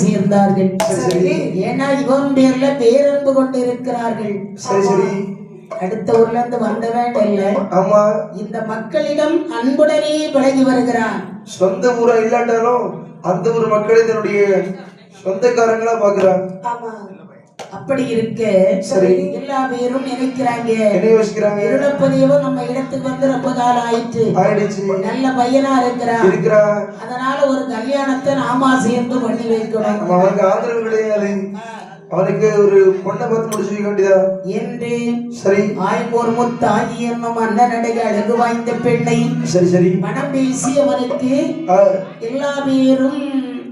சேர்ந்தார்கள். ஏன்னா இவன் பேர்ல பேரன்பு கொண்டு இருக்கிறார்கள். அடுத்த ஊர்ல இருந்து வந்தவன் இல்ல. ஆமா, இந்த மக்களிடம் அன்புடனே பழகி வருகிறான். சொந்த ஊரா இல்லாட்டாலும் அந்த ஊர் மக்களை தன்னுடைய சொந்தக்காரங்களா பாக்குறான். ஆமா, அப்படி இருக்க எல்லா பேரும் நினைக்கிறாங்க, இருளப்பதேவன் நம்ம இடத்துக்கு வந்து ரொம்ப காலம் ஆயிடுச்சு, நல்ல பையனா இருக்கிறான், அதனால ஒரு கல்யாணத்தை நாமா சேர்ந்து பண்ணி வைக்கணும். அவனுக்கு ஆதரவு கிடையாது, அவனுக்கு ஒரு பொண்ணை பார்த்து முடிச்சு வைக்க வேண்டியதா என்று சரி ஆய்மோர் முத்தாகி என்னும் அண்ணனடைய அழகு வாய்ந்த பெண்ணை மனம் பேசி அவனுக்கு எல்லா பேரும்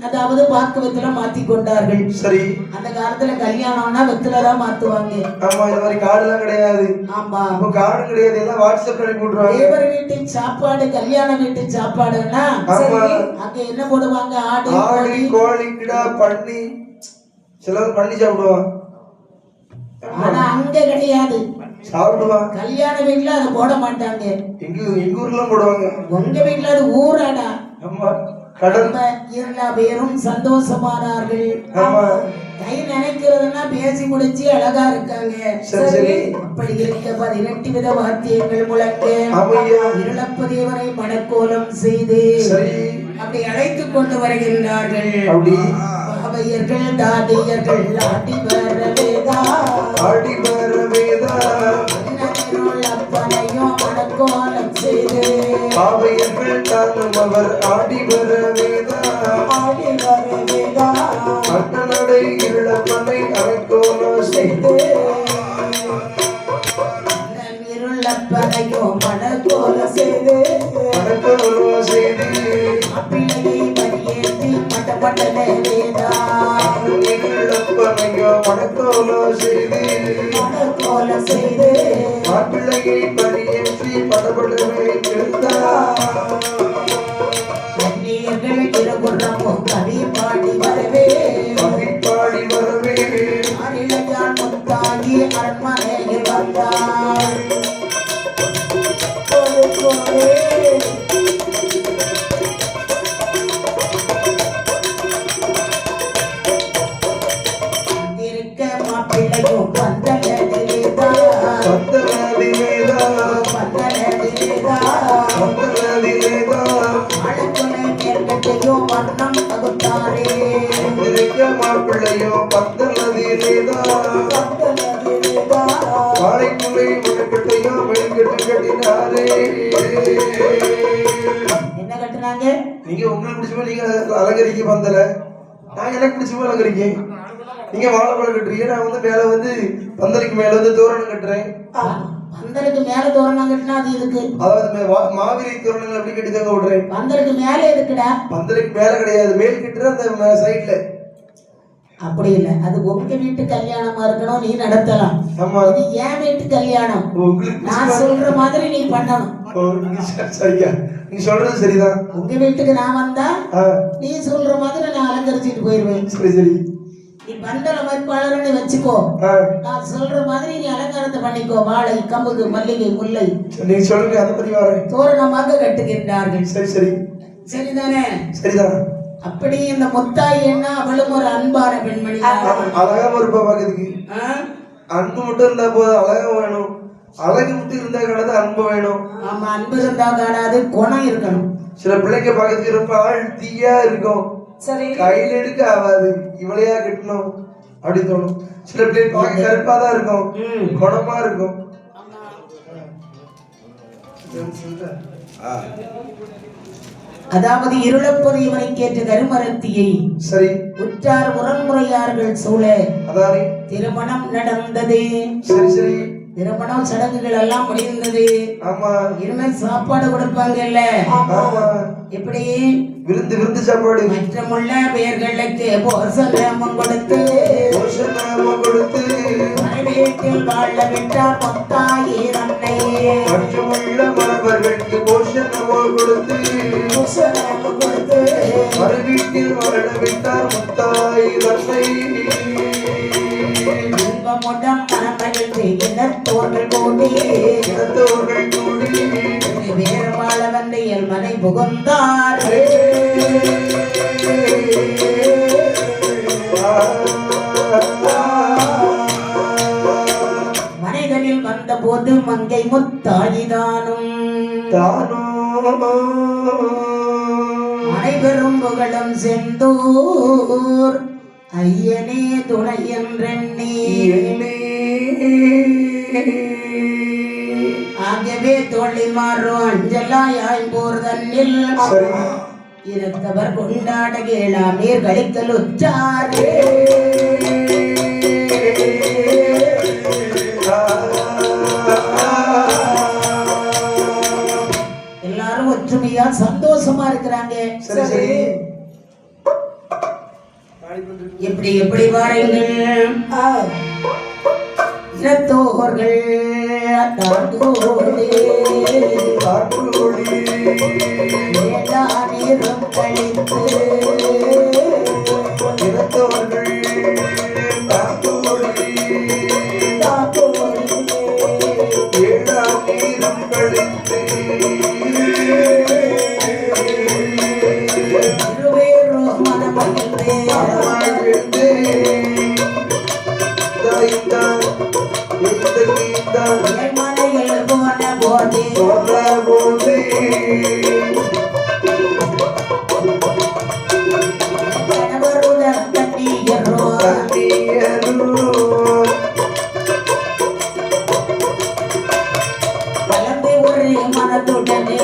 அதாவது பாக்கு வெத்தல மாத்தி கொண்டார்கள். சரி, அந்த காலத்துல கல்யாணம்னா வெத்தலதான் மாத்துவாங்க. ஆமா, இந்த மாதிரி கார்டு எல்லாம் கிடையாது. ஆமா, இப்ப கார்டு கிடையாது, எல்லாம் வாட்ஸ்அப்ல அனுப்பி விட்டுருவாங்க. தேவர் வீட்டு சாப்பாடு, கல்யாண வீட்டு சாப்பாடுன்னா அங்க என்ன போடுவாங்க? ஆடு, கோழி, கிடா, பண்ணி, சிலர் பண்ணி சாப்பிடுவான். ஆனா அங்க கிடையாது, சாப்பிடுவான். கல்யாண வீட்டுல அதை போட மாட்டாங்க. எங்க ஊர்ல போடுவாங்க. உங்க வீட்டுல அது ஊராடா. ஆமா, எல்லா பேரும் சந்தோஷமானார்கள். கை நினைக்கிறதுனா பேசி முடிச்சு அழகா இருக்காங்க. சரி, அப்படி இருக்க 18 வித வாத்தியங்கள் முழங்க இருளப்பதேவரை மணக்கோலம் செய்து அப்படி அழைத்துக் கொண்டு வருகின்றார்கள். அவையர்கள் தாதியர்கள் ஆடி வரவேதா, ஆடி வரவேதா, அப்பனையும் மணக்கோலம் செய்து அவையர்கள் தானும் அவர் ஆடி வரவேதா, ஆடி வரவேதா, அண்ணனடை இருளப்பனை அரைக்கோலம் செய்து இருளப்பனையும் மணக்கோலம் செய்து மணக்கோலம் செய்து அப்பிள்ளையை மணியேற்றி மட்டப்பட்டனே வேதா, இருளப்பனையும் மணக்கோலம் செய்து மணக்கோலம் செய்து அப்பிள்ளையை மணியேற்றி மட்டப்பட்டனே வேதா, இருபுறமும் கவி பாடி வரவே, கவி பாடி வரவே, அரியான் முத்தாகி அரண்மனையில் வந்தார். இருக்க மாப்பிள்ளையும் பந்தலடிவேதா, பந்தலடிவேதா, பந்தலடிவேதா, பந்தலடிவேதா, அழகுலை மேற்கட்டையோ வண்ணம் பகுத்தாரே, இருக்க மாப்பிள்ளையும் பந்தலடிவேதா, பந்தலடிவேதா, வாழைக்குலை மேற்கட்டையோ மேற்கட்டு கட்டினாரே. என்ன கட்டுனாங்க? நீங்க உங்களுக்கு பிடிச்ச நீங்க அலங்கரிக்க பந்தல, நான் எனக்கு பிடிச்ச அலங்கரிக்கேன். நீங்க வாழைப்பழம் கட்டுறீங்க, நான் வந்து மேல வந்து பந்தலுக்கு மேல வந்து தோரணம் கட்டுறேன். பந்தலுக்கு மேல தோரணம் கட்டினா அது எதுக்கு? அதாவது மாவிரை தோரணங்கள் அப்படி கட்டி தாங்க விடுறேன். பந்தலுக்கு மேல எதுக்குடா? பந்தலுக்கு மேல கிடையாது, மேல் கட்டுற அந்த சைட்ல. அப்படி இல்ல, அது உங்க வீட்டு கல்யாணமா இருக்கணும், நீ நடத்தலாம். இது என் வீட்டு கல்யாணம், நான் சொல்ற மாதிரி நீ பண்ணணும். சரியா, நீ சொல்றது சரிதான். உங்க வீட்டுக்கு நான் வந்தா நீ சொல்ற மாதிரி நான் அலங்கரிச்சுட்டு போயிருவேன். சரி சரி, நீ பந்தல வேட்பாளர்னு வச்சுக்கோ, நான் சொல்ற மாதிரி நீ அலங்காரத்தை பண்ணிக்கோ. வாழை, கம்புக்கு, மல்லிகை, முல்லை நீ சொல்லுங்க, அதை பத்தி வரேன். தோரணமாக கட்டுகின்றார்கள். சரி சரி, சரிதானே? சரிதான். அப்படி இந்த முத்தாய் என்ன, அவளும் ஒரு அன்பான பெண்மணி, அழகா இருப்பா பாக்கிறதுக்கு. அன்பு மட்டும் இருந்தா போதும், அழகா வேணும். அழகு மட்டும் இருந்தா காணாது, அன்பு வேணும். ஆமா, அன்பு இருந்தா காணாது, குணம் இருக்கணும். சில பிள்ளைங்க பாக்கிறதுக்கு ரொம்ப ஆழ்த்தியா இருக்கும், சரி கையில எடுக்க ஆகாது, இவளையா கட்டணும் அப்படி தோணும். சில பிள்ளைங்க பார்க்க கருப்பா தான் இருக்கும், குணமா இருக்கும். அதாவது இருளப்பதேவனை கேட்ட கருமரத்தியை சரி உற்றார் முரண்முறையார்கள் சூழ அதாவது திருமணம் நடந்தது. சரி சரி, திருமணம் சடங்குகள் எல்லாம் முடிந்தது. ஆமா, இனிமே சாப்பாடு கொடுப்பாங்கல்ல. ஆமா, எப்படி விருந்து விருந்து சாப்பாடு. மற்றமுள்ள பெயர்களுக்கு போசனமும் கொடுத்து வீட்டில் வாழ விட்டார் முத்தாயி அன்னை. மற்றமுள்ள மரபர்களுக்கு போஷனமும் கொடுத்து வீட்டில் வாழ விட்டார் முத்தாயி அன்னை. இன்பமுடன் மனமகிழ்ந்து இனத்தோர்கள் கூடி வேறு வாழ வந்த மனை புகுந்தார். மங்கை முத்தாயிதானும் அனைவரும் புகழும் செந்தூர் ஐயனே துணை என்றெண்ணி ஆகவே தோழில் மாறும் அஞ்சலாயாய்போர் தன்னில் இருந்தவர் கொண்டாட கேளாமீர் கழித்தல் உச்சாரே எல்லாரும் ஒற்றுமையா சந்தோஷமா இருக்கிறாங்க. எப்படி எப்படி வாருங்கள் இனத்தோர்கள் நீரும் கழித்து இனத்தோர்கள் நீரும் கழித்து மலைகள் போன போது கணவருடன் கண்ணீரோ கலந்து ஒரு மனத்துடனே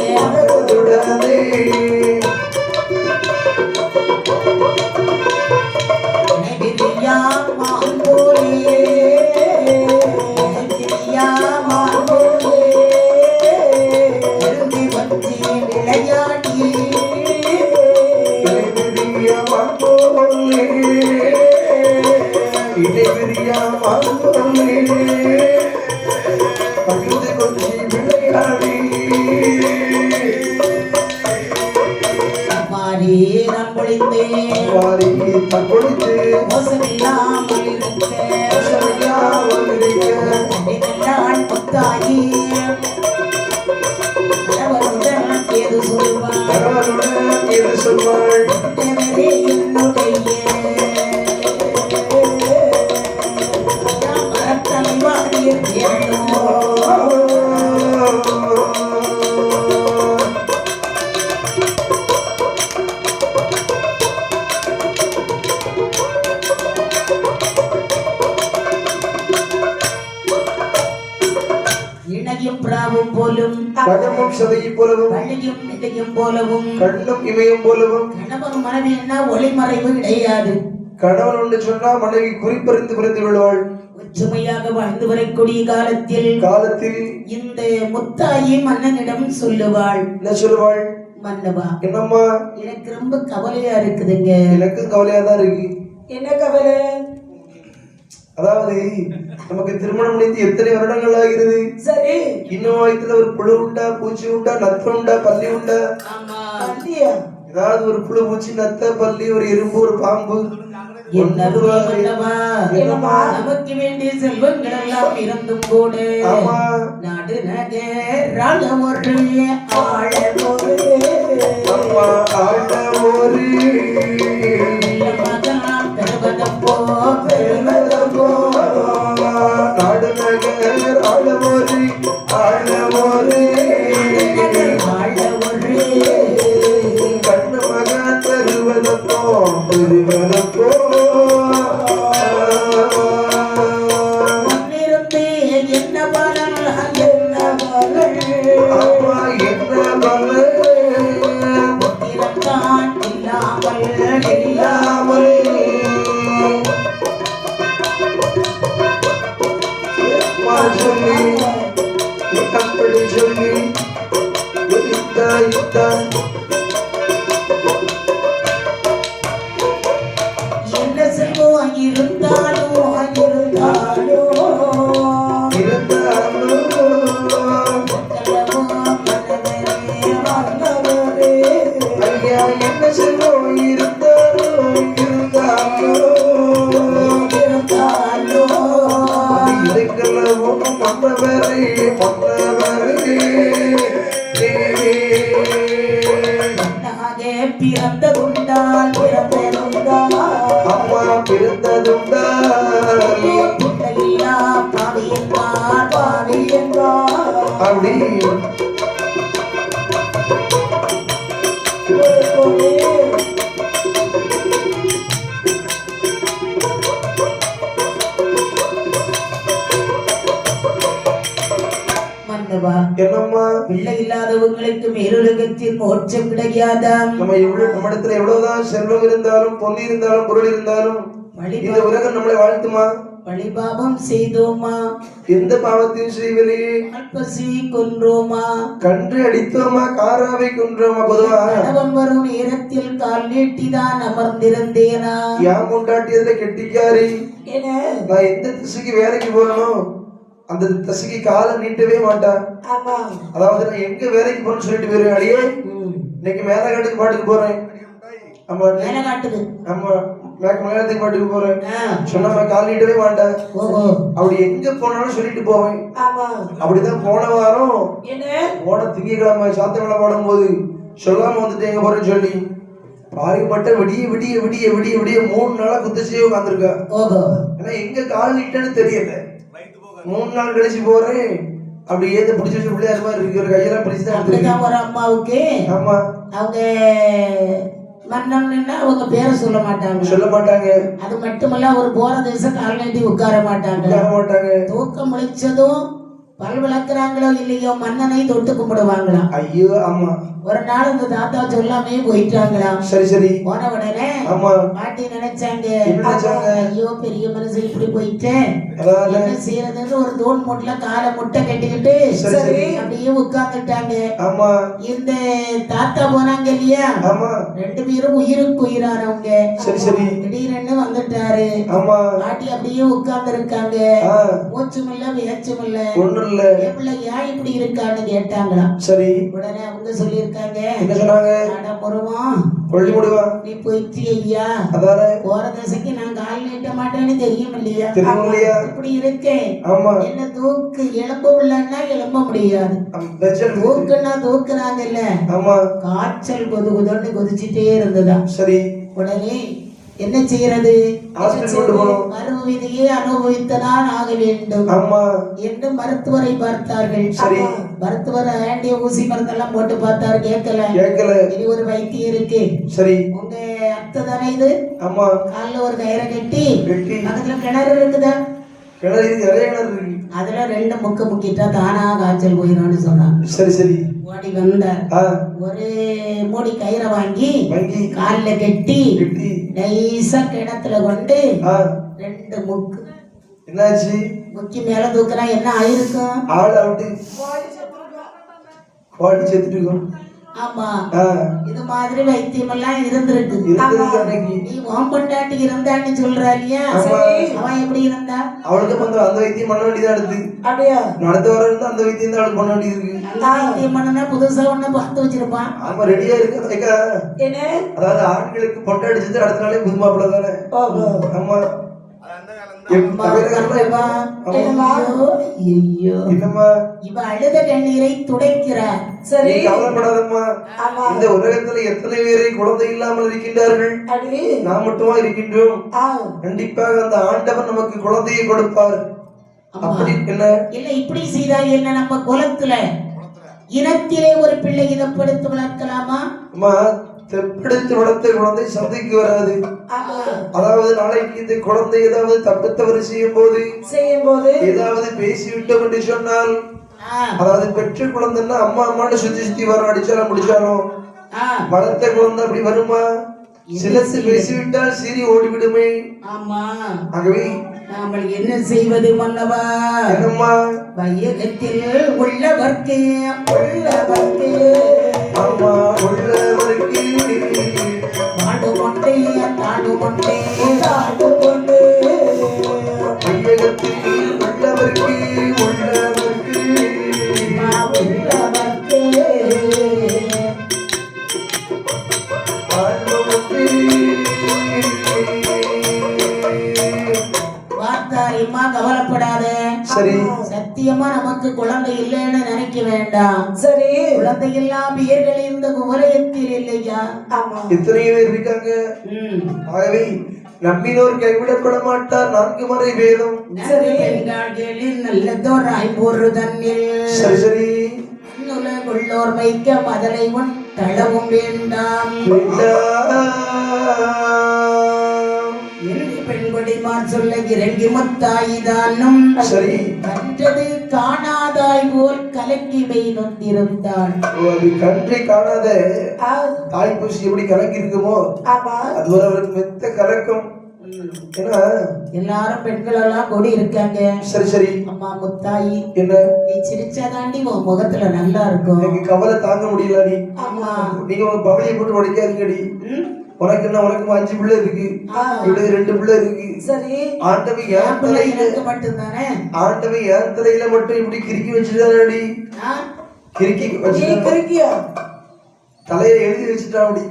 ஒளிமறைவு கிடையாது. கணவன் ஒன்று சொன்னா மனைவி குறிப்பறிந்து புரிந்து கொள்வாள். ஒற்றுமையாக வாழ்ந்து வரக்கூடிய காலத்தில் இந்த முத்தாயி மன்னனிடம் சொல்லுவாள். என்ன சொல்லுவாள்? மன்னவா, என்னம்மா, எனக்கு ரொம்ப கவலையா இருக்குதுங்க. எனக்கு கவலையா தான் இருக்கு. என்ன கவலை? அதாவது நமக்கு திருமணம் முடிந்து எத்தனை வருடங்கள் ஆகிறது. சரி, இன்னும் வயத்துல ஒரு புழு உண்டா, பூச்சி உண்டா, நத்த உண்டா, பள்ளி உண்டா? ஏதாவது ஒரு புழு, பூச்சி, நத்த, பள்ளி, ஒரு எறும்பு, ஒரு பாம்பு, நமக்கு வேண்டிய செல்வங்கள் எல்லாம் இருந்தும் கூட நாடு நகராக ஒரு நாடு நகர் ஆழமொரு கண்ணு மக தருவதப்போ என்ன பலன் இல்லாமல் சொல்லி அப்படி சொல்லி என்ன செல்வம் இருந்தாலும் ஐயா, என்ன செல்வம் இருந்தாலும் இதுக்கெல்லாம் மன்னவரே பிறந்ததுண்டால் அம்மா பிறந்ததுண்டால் பாவி என்றார் என்னம்மா பிள்ளை இல்லாதவங்களுக்கு மேலுலகத்தில் மோட்சம் கிடைக்காதாம். நம்ம நம்மிடத்துல எவ்வளவுதான் செல்வம் இருந்தாலும் பொண்ணு இருந்தாலும் பொருள் இருந்தாலும் இந்த உலகம் நம்மளை வாழ்த்துமா? பழிபாவம் செய்தோமா? எந்த பாவத்தையும் செய்வதில்லையே. பசி கொன்றோமா? கன்று அடித்தோமா? காராவை கொன்றோமா? பொதுவா கணவன் வரும் நேரத்தில் கால் நீட்டிதான் அமர்ந்திருந்தேனா? யாம் கொண்டாட்டியதுல கெட்டிக்காரி. நான் எந்த திசைக்கு வேலைக்கு போறணும் அந்த திசைக்கு காலை நீட்டவே மாட்டான். அதாவது நான் எங்க வேலைக்கு போறேன்னு சொல்லிட்டு போயிருவேன். அடியே இன்னைக்கு மேலகாட்டுக்கு பாட்டுக்கு போறேன். ஆமா மேலகாட்டுக்கு ஆமா மேலத்துக்கு பாட்டுக்கு போறேன் சொன்ன கால் நீட்டவே மாட்டேன். அப்படி எங்க போனாலும் சொல்லிட்டு போவேன். அப்படிதான் போன வாரம் போன திங்கக்கிழமை சாத்தக்கிழமை பாடும் போது சொல்லாம வந்துட்டு எங்க போறேன்னு சொல்லி பாரிப்பட்ட விடிய விடிய விடிய விடிய விடிய 3 நாளா குத்தச்சியே உட்காந்துருக்கா. ஏன்னா எங்க கால் நீட்டன்னு தெரியல. 3 நாள் கழிச்சு போறேன். அப்படி ஏத பிடிச்ச பிள்ளையார் மாதிரி இருக்கு. ஒரு கையெல்லாம் பிடிச்சுதான் ஒரு அம்மாவுக்கு ஆமா அவங்க மன்னன்னா அவங்க பேரை சொல்ல மாட்டாங்க. அது மட்டுமல்ல ஒரு போற தேசம் கால் நீட்டி உட்கார மாட்டாங்க. தூக்கம் முளைச்சதும் பல் விளக்குறாங்களோ இல்லையோ மன்னனை தொட்டு கும்பிடுவாங்களாம். ஐயோ ஆமா. ஒரு நாள் இந்த தாத்தா சொல்லாமே போயிட்டாங்களாம். சரி போன உடனே பாட்டி நினைச்சாங்க ஐயோ பெரிய மனசு இப்படி போயிட்டேன் என்ன செய்யறதுன்னு ஒரு தோல் மூட்டுல காலை முட்டை கட்டிக்கிட்டு அப்படியே உட்கார்ந்துட்டாங்க. இந்த தாத்தா போனாங்க இல்லையா 2 பேரும் உயிருக்கு உயிரானவங்க. திடீர்னு வந்துட்டாரு. பாட்டி அப்படியே உட்கார்ந்து இருக்காங்க. மூச்சும் இல்ல பேச்சும் இல்ல பிள்ளை ஏன் இப்படி இருக்கான்னு கேட்டாங்களாம். உடனே அவங்க சொல்லியிருக்காங்க நீ போயிட்டு ஐயா போற தசைக்கு நான் கால் நீட்ட மாட்டேன்னு தெரியும் இல்லையா இப்படி இருக்கேன். என்ன தூக்கு எலும்ப உள்ளன்னா எலும்ப முடியாது. தூக்குன்னா தூக்குறாங்க இல்ல காய்ச்சல் கொது கொதுன்னு கொதிச்சுட்டே இருந்ததா. உடனே என்ன செய்யறது? மறுவிதியை அனுபவித்ததான் ஆக வேண்டும் என்று மருத்துவரை பார்த்தார்கள். மருத்துவர் ஆண்டிய ஊசி மருந்தெல்லாம் போட்டு பார்த்தாரு. கேட்கல. இனி ஒரு வைத்தியம் இருக்கு. உங்க அத்தை தானே இது? காலில் ஒரு கயிறை கட்டி பக்கத்துல கிணறு இருக்குதா? அதுல 2 முக்கு முக்கிட்டா தானா காய்ச்சல் போயிடும்னு சொன்னாங்க. ஓடி வந்த ஒரு மூடி கயிறை வாங்கி கால்ல கட்டி நைசா கிணத்துல கொண்டு 2 முக்கு என்னாச்சு முக்கி மேல தூக்குறா. என்ன ஆயிருக்கும்? ஆமா இது மாதிரி வைத்தியம் எல்லாம் இருந்திருக்கு. நீ ஓம்பண்டாட்டி இருந்தான்னு சொல்றா இல்லையா? அவன் எப்படி இருந்தா? அவளுக்கு அந்த வைத்தியம் பண்ண வேண்டியதா எடுத்து அப்படியா நடந்து வர இருந்தா அந்த வைத்தியம் தான் அவளுக்கு பண்ண வேண்டியது இருக்கு. அந்த வைத்தியம் பண்ணனா புதுசா ஒண்ணு பார்த்து வச்சிருப்பான். ஆமா ரெடியா இருக்கு. அதாவது ஆண்களுக்கு பொட்டை அடிச்சது அடுத்த நாளே புது மாப்பிள்ளை தானே. ஆமா இவ அழுத கண்ணீரை துடைக்கிறார். சரி கவலைப்படாதம்மா. இந்த உலகத்துல எத்தனை பேரை குழந்தை இல்லாமல் இருக்கின்றார்கள்? நாம் மட்டுமா இருக்கின்றோம்? கண்டிப்பாக அந்த ஆண்டவர் நமக்கு குழந்தையை கொடுப்பார். அப்படி இல்ல இப்படி செய்தா என்ன? நம்ம குலத்துல இனத்திலே ஒரு பிள்ளை இதப்படுத்தி வளர்க்கலாமா? தெப்படுத்து வளர்த்த குழந்தை சந்தைக்கு வராது. அதாவது நாளைக்கு இந்த குழந்தை ஏதாவது தப்பு தவறு செய்யும் போது ஏதாவது பேசிவிட்டோம் என்று சொன்னால் அதாவது பெற்ற குழந்தைன்னா அம்மா அம்மான்னு சுத்தி வரும். அடிச்சாலும் முடிச்சாலும் வளர்த்த குழந்தை அப்படி வருமா? சிலசு பேசிவிட்டால் சீறி ஓடிவிடுமே. ஆகவே நாம என்ன செய்வது மன்னவா? என்னம்மா வையகத்தில் உள்ளவர்க்கு ஆமா உள்ளவர்க்கு நாடுமொண்டே வையகத்தில் உள்ளவர்க்கு கவலைப்படாத. சத்தியமா நமக்கு குழந்தை இல்லைன்னு நினைக்க வேண்டாம். குழந்தை எல்லாம் பேர்கள் இந்த குவலயத்தில் இல்லையா? எத்தனையோ பேர் இருக்காங்க. ஆகவே நம்பினோர் கைவிடப்பட மாட்டார். 4 முறை வேதம் நல்லதோர் ஐம்பொரு தன்னில் உள்ளோர் வைக்க மதலை உன் தளவும் வேண்டாம். பெண்கொடி தோழிமார் சொல்ல இறங்கி முத்தாயிதானும் சரி கன்றது காணாதாய் போல் கலக்கி மெய் நொந்திருந்தான். அது கன்றை காணாத தாய் பூசி எப்படி கலக்கி இருக்குமோ அது ஒரு அவருக்கு மெத்த கலக்கம். ஏன்னா எல்லாரும் பெண்கள் எல்லாம் கூடி இருக்காங்க. சரி சரி அம்மா முத்தாயி என்ன நீ சிரிச்சாதாண்டி உன் முகத்துல நல்லா இருக்கும். எனக்கு கவலை தாங்க முடியல நீ. ஆமா நீங்க உங்க பவளையை போட்டு உடைக்காதீங்கடி. உனக்கு என்ன உனக்கு 5 பிள்ளை இருக்கு, இவளுக்கு 2 பிள்ளை இருக்கு. சரி ஆண்டவன் என் தலையில மட்டும்தானே, ஆண்டவன் என் தலையில மட்டும் இப்படி கிறுக்கி வச்சுட்டாடி. கிறுக்கி வச்சுக்கியா தலையை எழுதி வச்சுட்டாடி.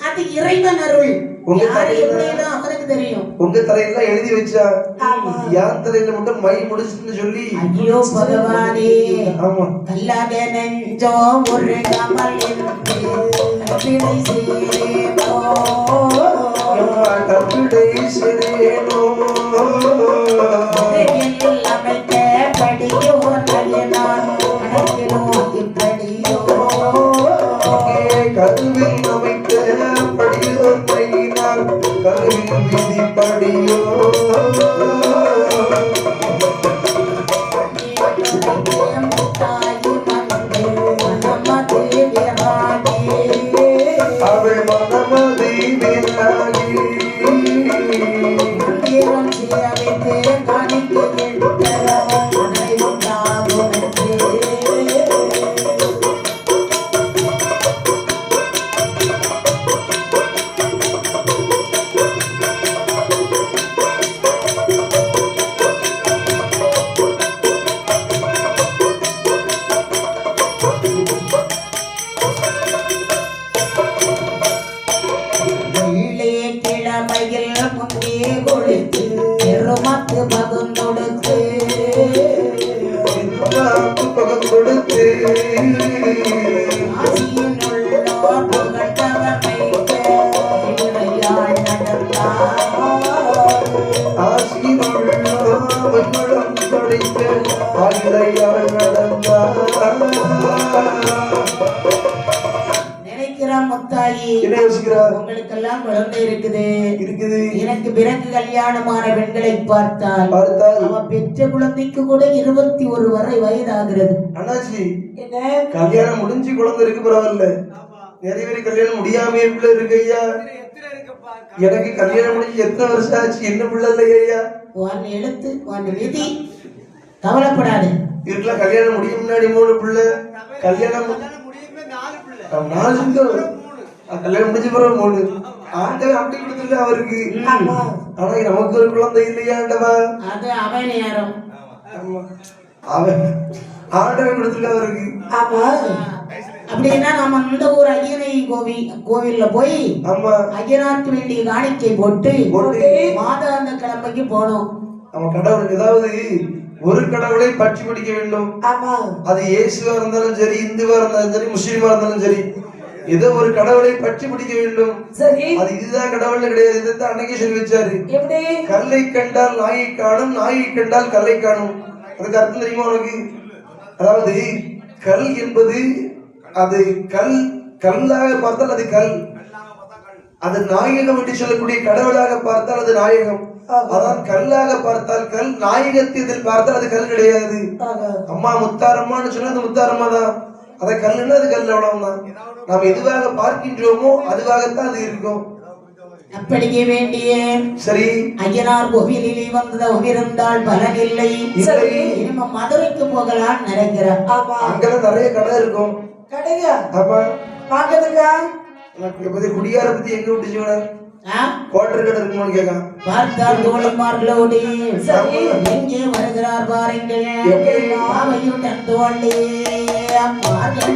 அது இறைவன் அருள். உங்க தலையில அவனுக்கு தெரியும். உங்க தலையில எழுதி வச்சா என் தலையில மட்டும் மை முடிச்சுன்னு சொல்லி. ஐயோ பகவானே. ஆமா கல்லாக நெஞ்சோ ஒரு கமல் கப்பிடை சேரேனோ கப்பிடை சேரேனோ அமைக்க படியோ நயனான் கணக்கிலோ இப்படியோ கருவில் அமைக்க படியோ நயினான் கருவில் விதி படியோ அவள் மனமதி விராகி உங்களுக்கெல்லாம் குழந்தை இருக்குது. எனக்கு பிறகு கல்யாணமான பெண்களை பார்த்தால் அவன் பெற்ற குழந்தைக்கு கூட 21 வயதாகிறது. அண்ணாச்சி கல்யாணம் முடிஞ்சு குழந்தை இருக்கு பரவாயில்ல, நிறைய பேர் கல்யாணம் முடியாம பிள்ளை இருக்கு ஐயா. எனக்கு கல்யாணம் முடிஞ்சு எத்தனை வருஷம் ஆச்சு, என்ன பிள்ளை இல்லையா ஐயா. உன் எழுத்து உன் விதி, கவலைப்படாது. இருக்கலாம் கல்யாணம் முடியும் முன்னாடி 3 பிள்ளை, கல்யாணம் 4 கல்யாணம் முடிஞ்ச பிறகு 3. ஆண்டவன் அப்படி கொடுத்துருக்க அவருக்கு. ஆனா நமக்கு ஒரு குழந்தை இல்லையா ஆண்டவா. அது அவன் நேரம் அவன் ஆண்டவன் கொடுத்துருக்க அவருக்கு. அப்படின்னா நம்ம அந்த ஊர் ஐயனை கோவில்ல போய் ஐயனாருக்கு வேண்டிய காணிக்கை போட்டு மாதாந்த கிழமைக்கு போனோம். நம்ம கடவுளுக்கு ஏதாவது ஒரு கடவுளை பற்றி பிடிக்க வேண்டும். அது இயேசுவா இருந்தாலும் சரி, இந்துவா இருந்தாலும் சரி, முஸ்லீமா இருந்தாலும் சரி, ஏதோ ஒரு கடவுளை பற்றி பிடிக்க வேண்டும். அது இதுதான் கடவுள் கிடையாது. இதுதான் அன்னைக்கே சொல்லி வச்சாரு. கல்லை கண்டால் நாயை காணும், நாயை கண்டால் கல்லை காணும். அதுக்கு அர்த்தம் தெரியுமா உனக்கு? அதாவது கல் என்பது அது கல்லாக பார்த்தால் அது கல், அது நாயகம் என்று சொல்லக்கூடிய கடவுளாக பார்த்தால் அது நாயகம். அதான் கல்லாக பார்த்தால் கல், நாயகத்தில் பார்த்தால் அது கல் கிடையாது. அம்மா முத்தாரம்மான்னு சொன்னது முத்தாரம்மா தான். அதை கல்லுன்னா அது கல், அவ்வளவுதான். நாம் எதுவாக பார்க்கின்றோமோ அதுவாகத்தான் அது இருக்கும். அப்படியே வேண்டிய சரி ஐயனார் கோவிலில் வந்தத உயிர்ந்தால் பலன் இல்லை. இனிமே மதுரைக்கு போகலாம் நினைக்கிறேன். அங்கெல்லாம் நிறைய கடை இருக்கும். கடையா? ஆமா. பாக்கிறதுக்கா? குடியார பத்தி எங்க விட்டுச்சுங்க? கோட்டர் கடை இருக்குமான்னு கேட்கான். பார்த்தால் தோழிமார்களோடு எங்கே வருகிறார் பாருங்கள். பாவையுடன் தோழி மதுரை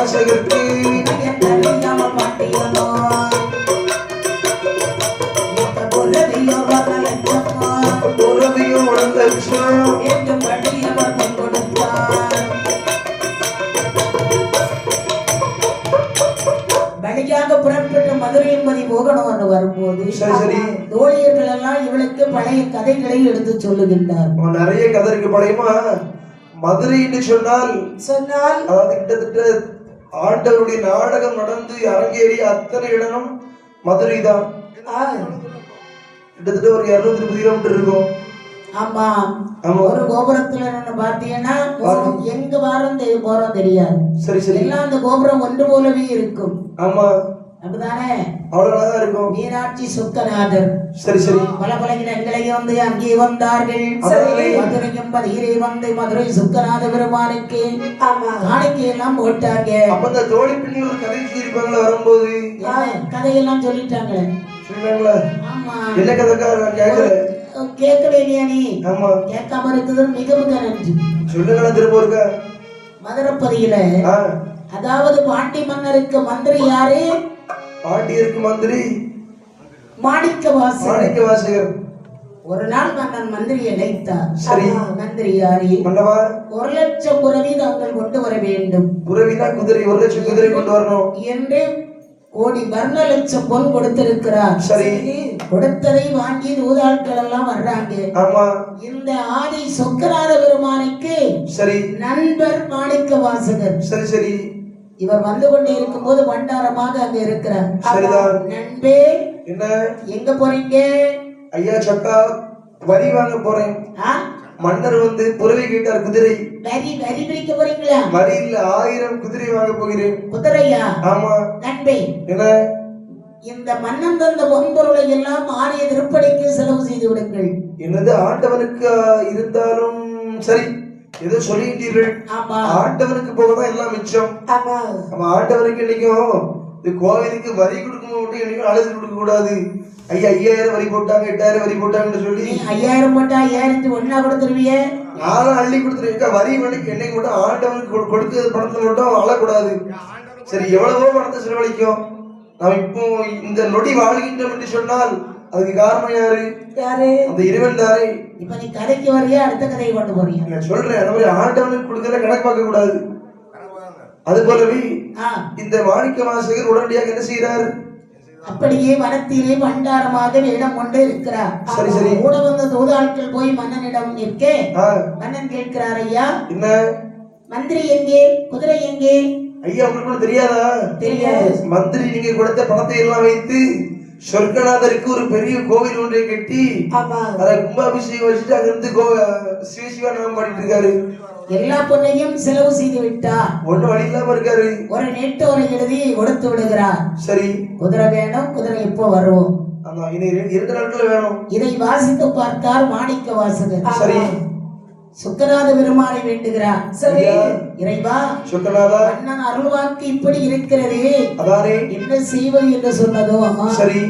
வாசகருக்கு அறியாம மாட்டியனோ பொருளையோ வரலட்சமோ பொருளையோ ஒரு லட்சம் என்றும் வழியவர் கொடுத்தார். வழியாக புறப்பட்ட மதுரை என்பதை போகணும் வரும்போது தோழியர்கள் எல்லாம் இவளுக்கு பழைய கதைகளை எடுத்து சொல்லுகின்றார். நிறைய கதை இருக்கு பழையமா. மதுரைன்னு சொன்னால் அதாவது கிட்டத்தட்ட ஆண்டவருடைய நாடகம் நடந்து அரங்கேறிய அத்தனை இடமும் மதுரை தான். கிட்டத்தட்ட ஒரு 230 கிலோமீட்டர் இருக்கும். ஆமா, ஒரு கோபுரத்துல பாத்தீங்கன்னா எங்க வாரம் போறோம் தெரியாது. சரி சரி, எல்லாம் அந்த கோபுரம் ஒன்று போலவே இருக்கும். ஆமா அப்படிதானே, அவ்வளவுதான் இருக்கும். மீனாட்சி சொக்கநாதர் சரி சரி, பல பல இடங்களை வந்து அங்கே வந்தார்கள். மதுரையும் பதியிலே வந்து மதுரை சொக்கநாத பெருமானுக்கு காணிக்கை எல்லாம் போட்டாங்க. அப்ப இந்த தோழி பிள்ளை ஒரு கதை சொல்லிருப்பாங்களா வரும்போது? கதையெல்லாம் சொல்லிட்டாங்களே. ஆமா, என்ன கதைக்கார கேட்கல கேட்கவே இல்லையா நீ? ஆமா, கேட்காம இருக்குது மிக மிக நன்றி. சொல்லுங்களா திரும்ப இருக்க. மதுரப்பதியில அதாவது பாண்டி மன்னருக்கு மந்திரி யாரு? பாண்டியருக்கு மந்திரி மாணிக்க வாசகர். ஒரு நாள் மன்னன் மந்திரியை அழைத்தார். சரி, மந்திரி யாரு? மன்னவா, 1,00,000 புறவி தாங்கள் கொண்டு வர வேண்டும். புறவினா குதிரை, 1,00,000 குதிரை கொண்டு வரணும் என்று கோடி வர்ண லட்சம் பொன் கொடுத்திருக்கிறார். சரி, கொடுத்ததை வாங்கி தூதாட்கள் எல்லாம் வர்றாங்க. ஆமா, இந்த ஆதி சொக்கநாத பெருமானுக்கு சரி நண்பர் மாணிக்க வாசகர். சரி சரி, இவர் வந்து கொண்டே இருக்கும் போது பண்டாரமாக அங்க இருக்கிறார். சரிதான். நண்பே, என்ன எங்க போறீங்க? ஐயா சக்கா, வரி வாங்க போறேன். மன்னர் வந்து புறவி கேட்டார், குதிரை வரி பிடிக்க போறீங்களா? வரி இல்ல, 1000 குதிரை வாங்க போகிறேன். குதிரையா? ஆமா. நண்பே, என்ன இந்த மன்னன் தந்த பொன்பொருளை எல்லாம் ஆரிய திருப்பணிக்கு செலவு செய்து விடுங்கள். என்னது ஆண்டவனுக்கு இருந்தாலும் சரி, ஏதோ சொல்லிட்டீர்கள். ஆண்டவனுக்கு போகதான் எல்லாம் மிச்சம். நம்ம ஆண்டவனுக்கு இன்னைக்கும் இந்த கோவிலுக்கு வரி கொடுக்கும் மட்டும் என்னைக்கும் அழுது கொடுக்க கூடாது. ஐயா 5000 வரி போட்டாங்க, 8000 வரி போட்டாங்கன்னு சொல்லி 5000 போட்டா 5000 ஒன்னா கொடுத்துருவிய. நானும் அள்ளி கொடுத்துருக்கேன். வரி வழிக்கு என்னைக்கு மட்டும் ஆண்டவனுக்கு கொடுக்க பணத்தை மட்டும் அழக்கூடாது. சரி, எவ்வளவோ பணத்தை செலவழிக்கும். நாம் இப்போ இந்த நொடி வாழ்கின்றோம் என்று சொன்னால் அதுக்கு காரணம் யாரு? அந்த இறைவன் தானே. இப்ப நீ கதைக்கு வரையா அடுத்த கதையை கொண்டு போறியா? நான் சொல்றேன், அந்த மாதிரி ஆண்டவனுக்கு கொடுக்கற கணக்கு பார்க்க கூடாது. அது போலவே இந்த மாணிக்க வாசகர் உடனடியாக என்ன செய்யறாரு? அப்படியே வனத்திலே பண்டாரமாக வேடம் கொண்டு இருக்கிறார். சரி சரி, கூட வந்த தூதாட்கள் போய் மன்னனிடம் நிற்க மன்னன் கேட்கிறார், ஐயா என்ன மந்திரி எங்கே? குதிரை எங்கே? ஐயா, உங்களுக்கு தெரியாதா? தெரியாது. மந்திரி நீங்க கொடுத்த பணத்தை எல்லாம் வைத்து சொர்க்கநாதருக்கு ஒரு பெரிய கோவில் ஒன்றை கட்டி அதை கும்பாபிஷேகம் வச்சுட்டு அங்கிருந்து சிவசிவா நாம பாடிட்டு இருக்காரு. எல்லா பொண்ணையும் செலவு செய்து விட்டார். ஒண்ணு வழி இல்லாம இருக்காரு. ஒரு நெட்டோரை எழுதி கொடுத்து விடுகிறார். சரி, குதிரை வேணும், குதிரை எப்போ வரும்? ஆமா, இனி 2 நாட்கள் வேணும். இதை வாசித்து பார்த்தார் மாணிக்க வாசகர். சரி, சுக்கநாத பெருமானை வேண்டுகிறார். சரி, இறைவா சுக்கநாதா, அண்ணன் அருள்வாக்கு இப்படி இருக்கிறது, அதானே என்ன செய்வது என்று சொன்னதோ. சரி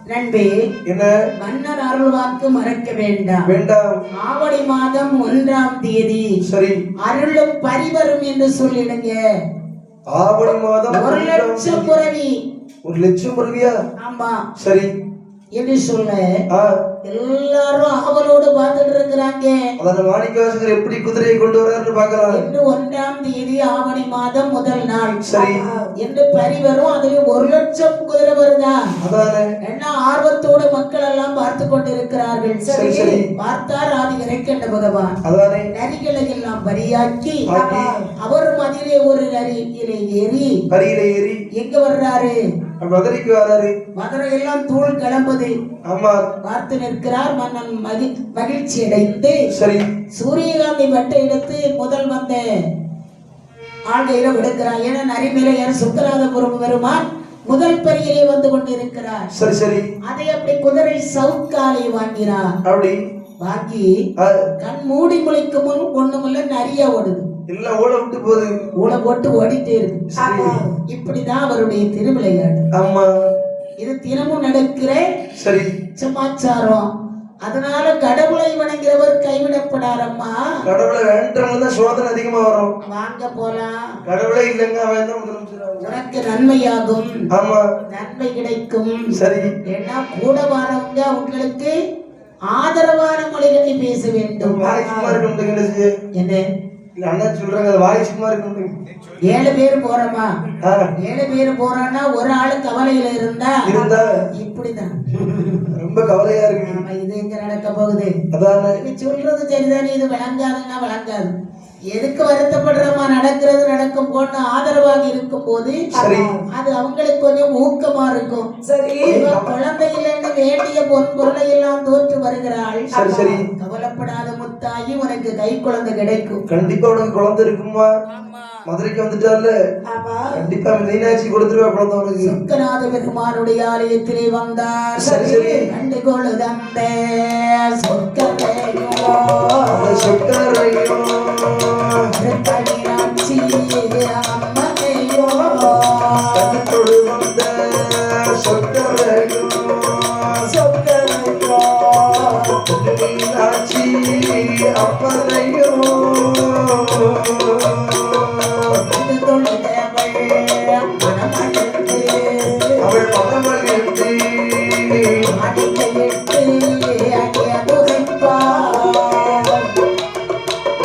நண்பே, என்ன மன்னர் அருள்வாக்கு மறக்க வேண்டாம். வேண்டாம். ஆவணி மாதம் 1ஆம் தேதி சரி அருளும் பரிவரும் என்று சொல்லிடுங்க. ஆவணி மாதம் 1,00,000 புறவி. 1,00,000 புறவியா? ஆமா. சரி என்று சொல்ல எல்லாரும் ஆவலோடு பார்த்துட்டு இருக்கிறாங்க. அத மாணிக்க வாசகர் எப்படி குதிரையை கொண்டு வராருன்னு பார்க்கலாம். இன்று 1ஆம் தேதி ஆவணி மாதம் முதல் நாள். சரி என்று பரிவரும். அதுல 1,00,000 குதிரை வருதா? அதானே. என்ன ஆர்வத்தோடு மக்கள் எல்லாம் பார்த்து கொண்டிருக்கிறார்கள். சரி சரி, பார்த்தார் ஆதி இறைக்கண்ட பகவான். அதானே. நரிகளை எல்லாம் பரியாக்கி அவரும் அதிலே ஒரு நரியிலே ஏறி எங்க வர்றாரு? மதுரைக்கு வராரு. மதுரை எல்லாம் தூள் கிளம்புது. ஆமா, பார்த்து நிற்கிறார் மன்னன். மகிழ்ச்சி அடைந்து சரி சூரியகாந்தி வட்டை எடுத்து முதல் வந்த ஆள்கையில விடுக்கிறார். ஏன்னா நரிமேலையார் சுக்கநாத பெருமான் முதல் பரியிலே வந்து கொண்டிருக்கிறார். சரி சரி, அதை அப்படி குதிரை சவுக்காலை வாங்கினார். அப்படி வாங்கி கண் மூடி முழிக்கும் முன் ஒண்ணுமில்ல, நிறைய ஓடுது. எல்லாம் ஓட விட்டு போகுது. ஓட போட்டு ஓடிட்டே இருக்கு. இப்படிதான் அவருடைய திருவிளையாடு. ஆமா, இது தினமும் நடக்கிற சரி சமாச்சாரம். அதனால கடவுளை வணங்குறவர் கைவிடப்படாரம்மா. கடவுளை வேண்டவங்க தான் சோதனை அதிகமா வரும். வாங்க போலாம். கடவுளே இல்லைங்க அவன் தான் முதலமைச்சர். உனக்கு நன்மையாகும். ஆமா நன்மை கிடைக்கும். சரி. ஏன்னா கூட வரவங்க உங்களுக்கு ஆதரவான மொழிகளை பேச வேண்டும். வாய்ஸ்மா இருக்கு என்ன அண்ணா சொல்றாங்க வாய்ஸ்மா இருக்கு. 7 பேர் போறோமா? 7 பேர் போறோம்னா ஒரு ஆளு கவலையில இருந்தா இப்படிதான் ரொம்ப கவலையா இருக்கு. இது எங்க நடக்க போகுது? நீ சொல்றது சரிதானே, இது விளங்காதுன்னா விளங்காது. எதுக்கு வருத்தப்படுறமா? நடக்கிறது நடக்கும் போட்டு ஆதரவாக இருக்கும் போது அது அவங்களுக்கு கொஞ்சம் ஊக்கமா இருக்கும். சரி, குழந்தையிலிருந்து வேண்டிய பொருளை எல்லாம் தோற்று வருகிறாள். கவலைப்படாத முத்தாயி, உனக்கு கை குழந்தை கிடைக்கும். கண்டிப்பா உனக்கு குழந்தை இருக்குமா? மதுரைக்கு வந்துட்டால கண்டிப்பா மீனாட்சி கொடுத்துருவா குழந்தை உனக்கு. சுக்கநாத பெருமானுடைய ஆலயத்திலே வந்தார். கண்டு கொழுதந்த சொக்கரையோ மீனாட்சி அம்மனையோ கண்டு கொழுதந்த சொக்கரையோ சொக்கரையோ மீனாட்சி அம்மனையோ அவள் மனமகிழ்ந்து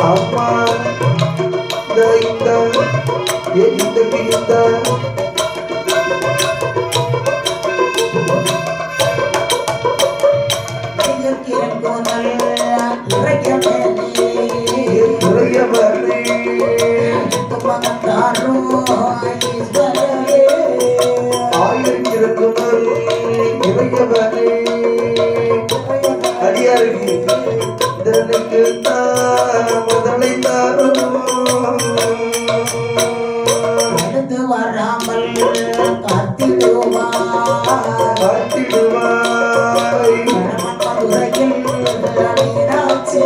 அம்மா அடுத்து வராமல் காத்திடுவாய் மதுரையில் மீனாட்சி.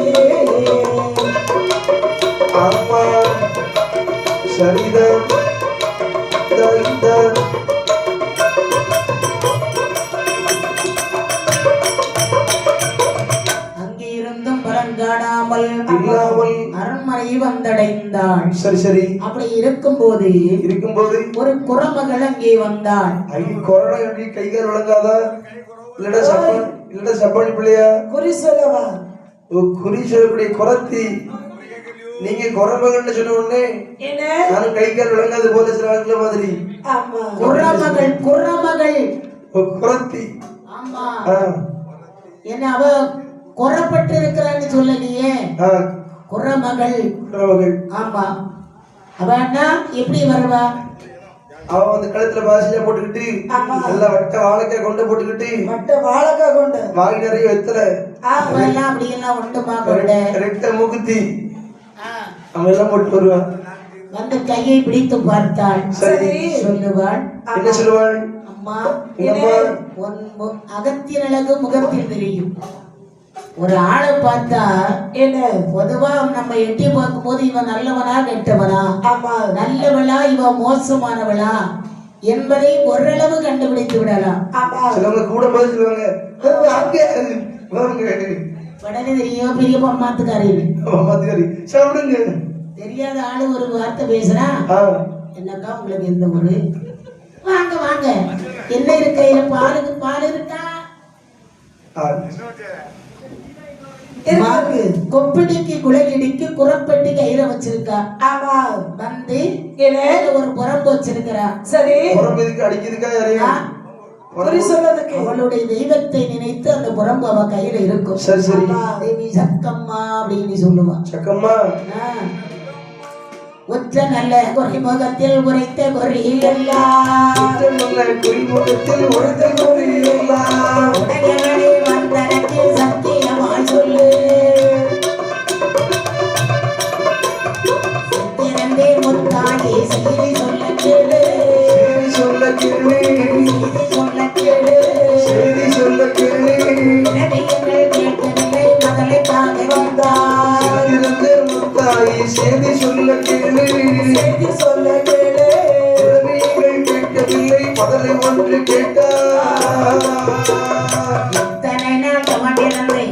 அம்மா சரிதான். அங்கிருந்தும் பலங்காணாமல் அரண்மனை வந்தடைந்தாள். சரி சரி. அப்படி இருக்கும்போது ஒரு குறமகள் அங்கே வந்தாள். கொரோனா கைகால் விளங்காதா? இல்லடா சப்பானி பிள்ளையா? குறி சொல்லவா? குறி சொல்லக்கூடிய குரத்தி. நீங்க குறமகள்னு சொன்ன உடனே நானும் கை கால் விளங்காது போல சில ஆட்கள மாதிரி. குறமகள் குரத்தி. ஆமா. என்ன அவ குறப்பட்டு இருக்கிறான்னு சொல்லலையே. குறமகள். ஆமா. அவ என்ன எப்படி வருவா? அவ வந்து கழுத்துல பாசில போட்டுக்கிட்டு நல்லா வட்ட வாழைக்காய் கொண்ட போட்டுக்கிட்டு வாய் நிறைய வெத்தல எல்லாம் அப்படி எல்லாம் ஒட்டுமா கொண்ட ரெட்ட மூக்குத்தி அவன் எல்லாம் போட்டு வருவான். வந்து கையை பிடித்து பார்த்தாள். சரி சொல்லுவாள். என்ன சொல்லுவாள்? அம்மா அகத்தின் அழகு முகத்தில் தெரியும். ஒரு ஆளை பார்த்தா என்ன பொதுவா நம்ம எட்டி பார்க்கும் போது இவன் நல்லவனா கெட்டவனா, நல்லவளா இவன் மோசமானவளா என்பதை ஓரளவு கண்டுபிடித்து விடலாம். கூட உடனே தெரியும் பெரிய பொம்மாத்துக்காரி தெரியாத ஆளு ஒரு வார்த்தை பேசுறா. என்னக்கா உங்களுக்கு எந்த ஊரு? வாங்க வாங்க. என்ன இருக்கு கையில? பால் இருக்கா? கொப்பிடிக்கு குலகிடிக்கு குரப்பட்டி கையில வச்சிருக்கா. ஆமா. வந்து ஒரு புறம்பு வச்சிருக்கிறா. சரி, அடிக்கிறதுக்கா அவளுடைய தெய்வத்தை நினைத்து அந்த புறம்பு அவ கையில இருக்கும். சரி சரி. தேவி சக்கம்மா அப்படின்னு சொல்லுவா. சக்கம்மா ஒற்ற நல்ல குறிமுகத்தில் உரைத்த உடையவளே வந்தனக்கு சத்தியமாய் சொல்லு. சித்திரந்தே முத்தாகி செய்தி சொல்ல கேளு. கேட்கவில்லை மகளை வந்தார். செய்தி சொல்ல கேளு. கேட்கவில்லை மகளை ஒன்று கேட்டார். இத்தனை நாள் கமண்டிருந்தை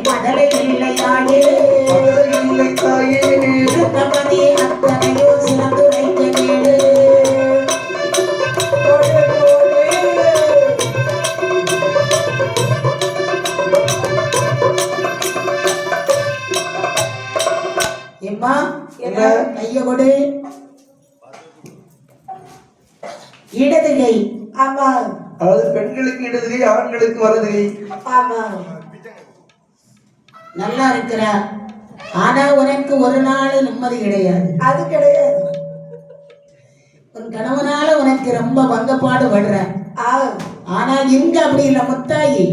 என்ன கைய கொடு. இடது கை. ஆமா. அதாவது பெண்களுக்கு இடது கை, ஆண்களுக்கு வலது கை. ஆமா. நல்லா இருக்கிறா. ஆனா உனக்கு ஒரு நாள் நிம்மதி கிடையாது. அது கிடையாது. உன் கணவனால உனக்கு ரொம்ப பங்கப்பாடு படுற. ஆனா இங்க அப்படி இல்ல முத்தாயி.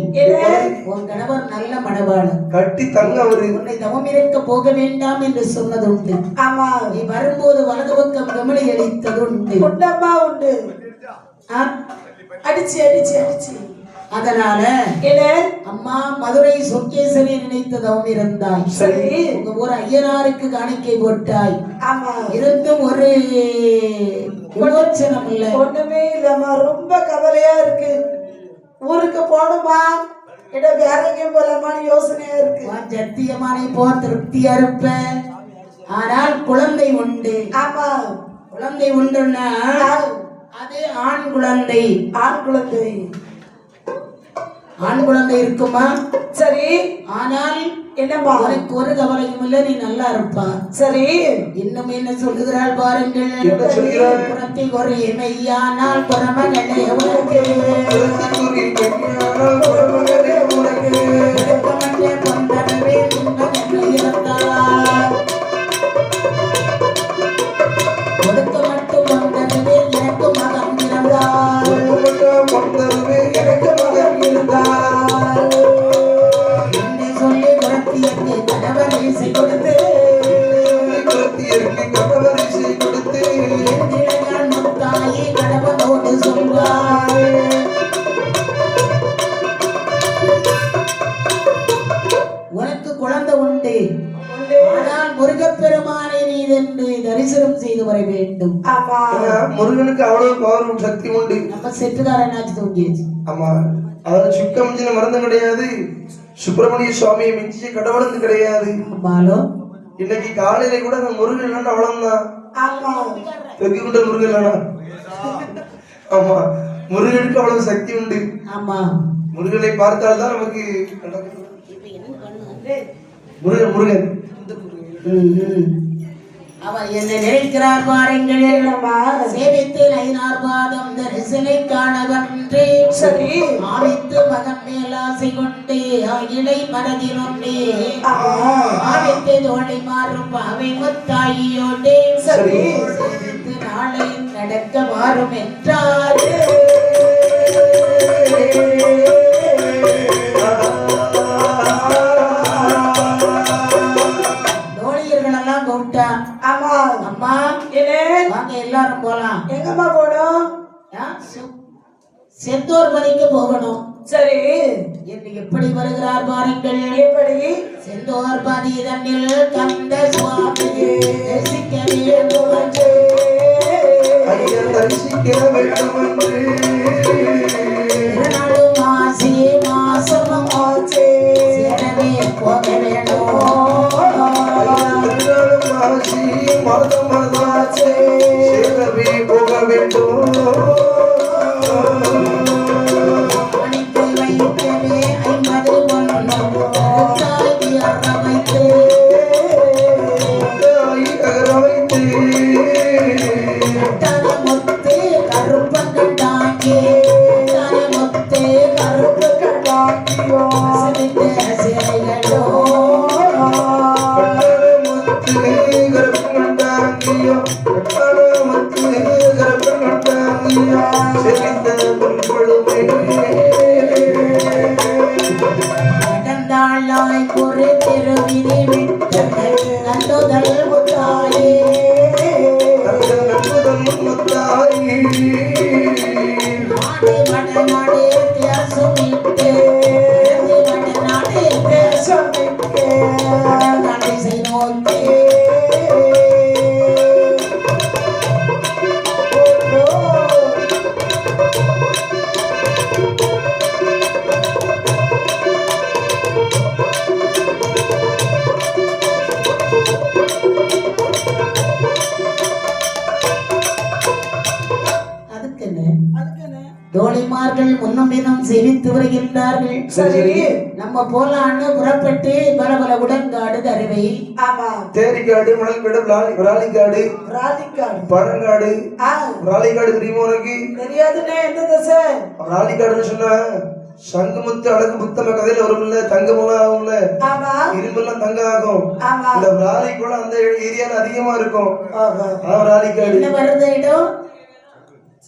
உன் கணவர் நல்ல மனவாளன். கட்டி தங்க அவரு. உன்னை தவம் இருக்க போக வேண்டாம் என்று சொன்னது உண்டு. ஆமா. நீ வரும்போது வலது பக்கம் கமலி அடித்தது உண்டு. உண்டம்மா உண்டு. அடிச்சு அடிச்சு அடிச்சு. அதனால அம்மா மதுரை சொர்க்கேசனை நினைத்து தவம் இருந்தாய். சரி. உங்க ஒரு ஐயனாருக்கு காணிக்கை போட்டாய். ஆமா. இருந்தும் ஒரு விமோச்சனம் இல்ல. ஒண்ணுமே இல்லம்மா. ரொம்ப கவலையா இருக்கு. ஊருக்கு போகணுமா இட வேற எங்கேயும் போலாமான்னு யோசனையா இருக்கு. சத்தியமானே போ, திருப்தியா இருப்ப. ஆனால் குழந்தை உண்டு. ஆமா. குழந்தை உண்டுன்னா அது ஆண் குழந்தை. ஆண் குழந்தை. ஆண் குழந்தை இருக்குமா? சரி. ஆனால் என்னப்பா உனக்கு ஒரு கவலையும் இல்ல, நீ நல்லா இருப்பா. சரி. இன்னும் என்ன சொல்லுகிறாள் பாருங்கள். புறத்தை ஒரு மெய்யானால் புறமகளே உனக்கு பொந்தனவே துன்பம் இருந்தார். ஒடுக்க மட்டும் பொந்தனவே எனக்கு மகன் இருந்தார். எனக்கு மகன் இருந்தார் என்று சொல்லி குரத்தியற்கு கணவரிசை கொடுத்து எந்திரங்கள் முத்தாயி கணவனோடு சொல்வார். உனக்கு குழந்தை உண்டு. ஆனால் முருகப்பெருமானை நீ என்று தரிசனம் செய்து வர வேண்டும். ஆமா. முருகனுக்கு அவ்வளவு பவர் சக்தி உண்டு. நம்ம செட்டுக்காரனாச்சு தூங்கியாச்சு. ஆமா. அதாவது சுக்க மிஞ்சின மருந்தும் கிடையாது, சுப்பிரமணிய சுவாமியை மிஞ்சிய கடவுளும் கிடையாது. இன்னைக்கு காலையில கூட முருகன் அவ்வளவுதான். தெற்குண்ட முருகன். ஆமா. முருகனுக்கு அவ்வளவு சக்தி உண்டு. ஆமா. முருகனை பார்த்தால்தான் நமக்கு முருகன் முருகன் அவர் என்ன நினைக்கிறார் பாருங்கள். சேவித்து ஐநார் பாதம் தரிசனை காணவன்றே. சரி. ஆவித்து மகன் மேலாசை கொண்டே இலை மனதில் ஒன்றே ஆவித்து தோழி மாறும் பாவை முத்தாயியோடே. சரி. சேவித்து நாளை நடக்க மாறும் என்றார். அம்மா அம்மா வாங்க எல்லாரும் போலாம். எங்கம்மா போகணும்? செந்தூர் மலைக்கு போகணும். சரி. என்று எப்படி வருகிறார் பாருங்கள். எப்படி? செந்தூர் பதி தன்னில் கந்த சுவாமி தரிசிக்க வேண்டும். மாசி மாசமும் ஆச்சே சேரவே போக வேண்டும். போக வேண்டும். கடந்தாளாய் ஒரு திருவிதி விட்டு நந்துதல் முத்தாயே வடநாடே தேசம் விட்டு வடநாடே தேசம் விட்டு நடை நோக்கி தோழிமார்கள் முன்னும் பின்னும் சேவித்து வருகின்றார்கள். சரி. நம்ம போலான்னு புறப்பட்டு பல உடன்காடு தருவை தேரிக்காடு மணல்காடு விராலிக்காடு பழங்காடு விராலிக்காடு தெரியுமா உனக்கு தெரியாதுன்னே எந்த தசை விராலிக்காடுன்னு சொன்னா சங்குமுத்து அழகு முத்தம கதையில வரும்ல தங்கமெல்லாம் ஆகும்ல இரும்பெல்லாம் தங்க ஆகும் இந்த விராலி கூட அந்த ஏரியால அதிகமா இருக்கும் விராலிக்காடு என்ன வருது இடம்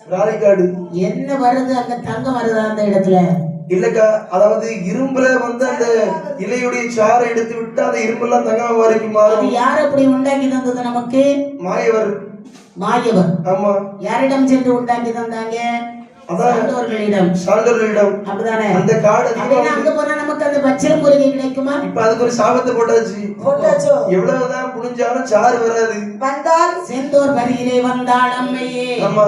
விராலிக்காடு என்ன வருது அங்க தங்கம் வருதா அந்த இடத்துல இல்லக்கா அதாவது இரும்புல வந்து அந்த இலையுடைய சாறை எடுத்து விட்டு அந்த இரும்பெல்லாம் தங்கமா வரைக்கும் மாறும் யார் அப்படி உண்டாக்கி தந்தது நமக்கு மாயவர் ஆமா யாரிடம் சென்று உண்டாக்கி தந்தாங்க சான்றோர்களிடம் அப்படிதானே அந்த காடு அங்க போனா நமக்கு அந்த பச்சை முருகை கிடைக்குமா இப்ப அதுக்கு ஒரு சாபத்தை போட்டாச்சு எவ்வளவுதான் புனிஞ்சாலும் சாறு வராது வந்தால் செந்தோர் பரியிலே வந்தாள் அம்மையே ஆமா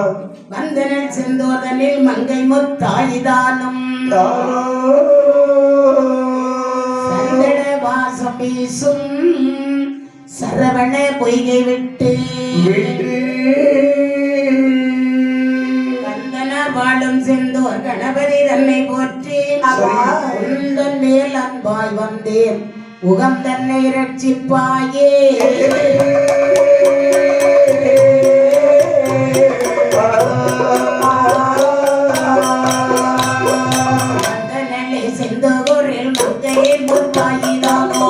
வந்தனல் செந்தோதனில் மங்கை முத்தாயிதானும் சந்தன வாசம் வீசும் சரவண பொய்கை விட்டு வாழும் செந்தோர் கணபதி தன்னை போற்றி உந்தன் மேல் அன்பாய் வந்தேன் உகம் தன்னை ரட்சிப்பாயே செந்தோரில் மங்கையை முத்தாயிதானோ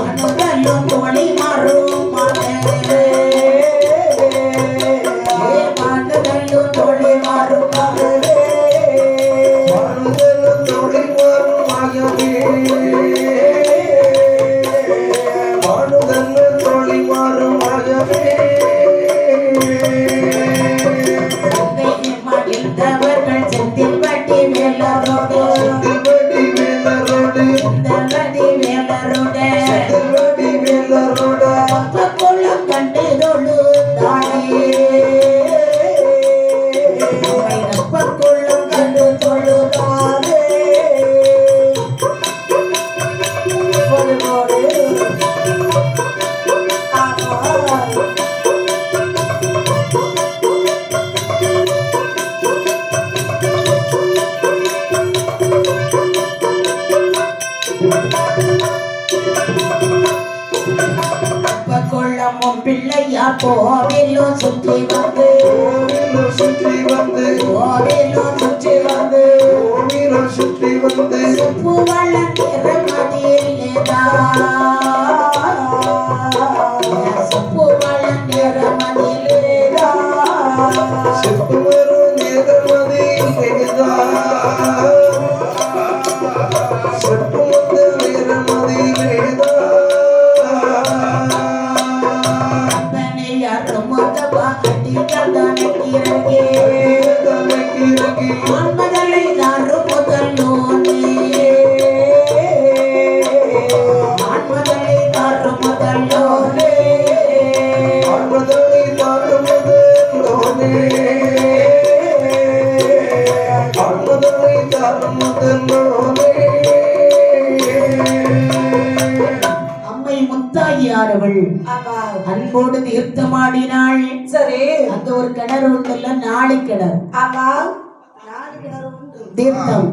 அனுதலும் ஒளி மாறும் பிள்ளையா கோவிலும் சுற்றி வந்து சுப்பு வளர்க்கிற மதியிலேதா சுப்பு வளர்க்கிற மதியிலேதா அம்மை முத்தாயியானவள் அன்போடு தீர்த்தமாடினாள். சரி, அங்க ஒரு கிணறு உண்டுல்ல, 4 கிணறு. தீர்த்தம்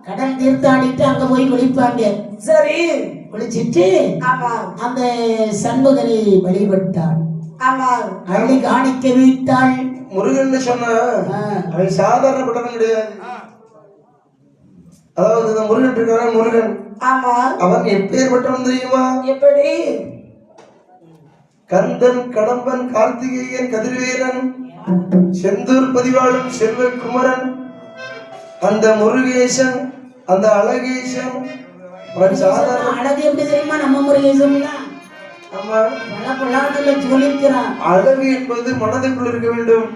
கடல் தீர்த்தாடிட்டு அங்க போய் குளிப்பாங்க. சரி, குளிச்சிட்டு அந்த சண்முகனை வழிபட்டாள். அள்ளி காணிக்க வீட்டாள். முருகன் சொன்ன அவன் சாதாரணப்பட்டவன் கிடையாது. அதாவது இந்த முருகன் இருக்கான முருகன், அவன் எப்பேற்பட்டவன் தெரியுமா? எப்படி? கந்தன், கடம்பன், கார்த்திகேயன், கதிர்வேலன், செந்தூர் பதிவாளும் செல்வகுமரன், அந்த முருகேசன், அந்த அழகேசன். அவன் சாதாரண அழகு எப்படி தெரியுமா? நம்ம முருகேசன் அழகு என்பது மனதுக்குள் இருக்க வேண்டும்.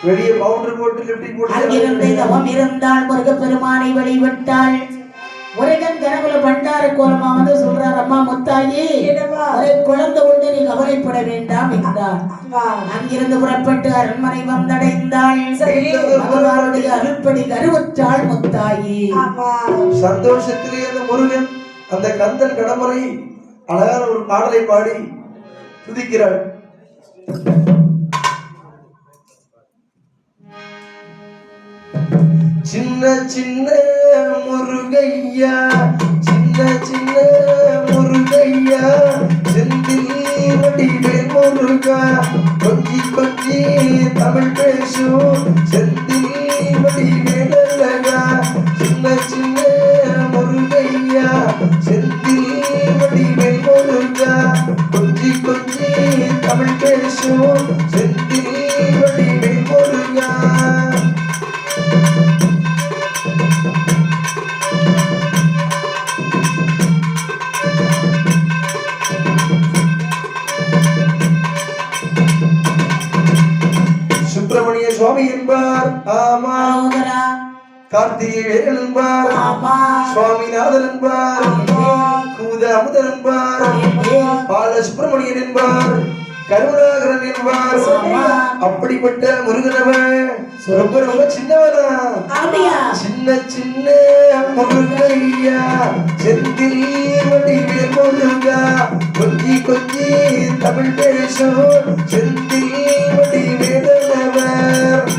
வெளியே பவுடர் போட்டு லிப்டிக் போட்டு இருந்தால் முருகப்பெருமானை வழிபட்டாள். முருகன் கனவுல பண்டார கோலமா வந்து சொல்றார், அம்மா முத்தாயி, குழந்தை உண்டு, நீ கவலைப்பட வேண்டாம் என்றார். அங்கிருந்து புறப்பட்டு அரண்மனை வந்தடைந்தாள். பகவானுடைய அருள்படி கருவுற்றாள் முத்தாயி. சந்தோஷத்திலே அந்த முருகன் அந்த கந்தன் கடம்பனை அழகான ஒரு பாடலை பாடி துதிக்கிறாள். சின்ன சின்ன முருகையா சின்ன சின்ன முருகையா செந்தில் வடிவேல் முருகா கொஞ்சி கொஞ்சி தமிழ் பேசும் செந்தில் வடிவேல் அழகா சின்ன சின்ன முருகையா செந்தில் வடிவேல் முருகா கொஞ்சி கொஞ்சி தமிழ் பேசும் செந்தில் வடிவேல் முருகா சுப்பிரமணிய சுவாமி என்பார் ஆமா கார்த்திகை வேலன் என்பார் சுவாமிநாதன் என்பார் கூத அமுதன் என்பார் பால சுப்பிரமணியன் என்பார் கருணாகரன் என்பார் அப்படிப்பட்ட முருகனவன் ரொம்ப ரொம்ப சின்னவனா சின்ன சின்ன முருகையா செந்தில் வடிவேல் முருகா கொஞ்சி கொஞ்சி தமிழ் பேசும் செந்தில் வடிவேல் அழகர்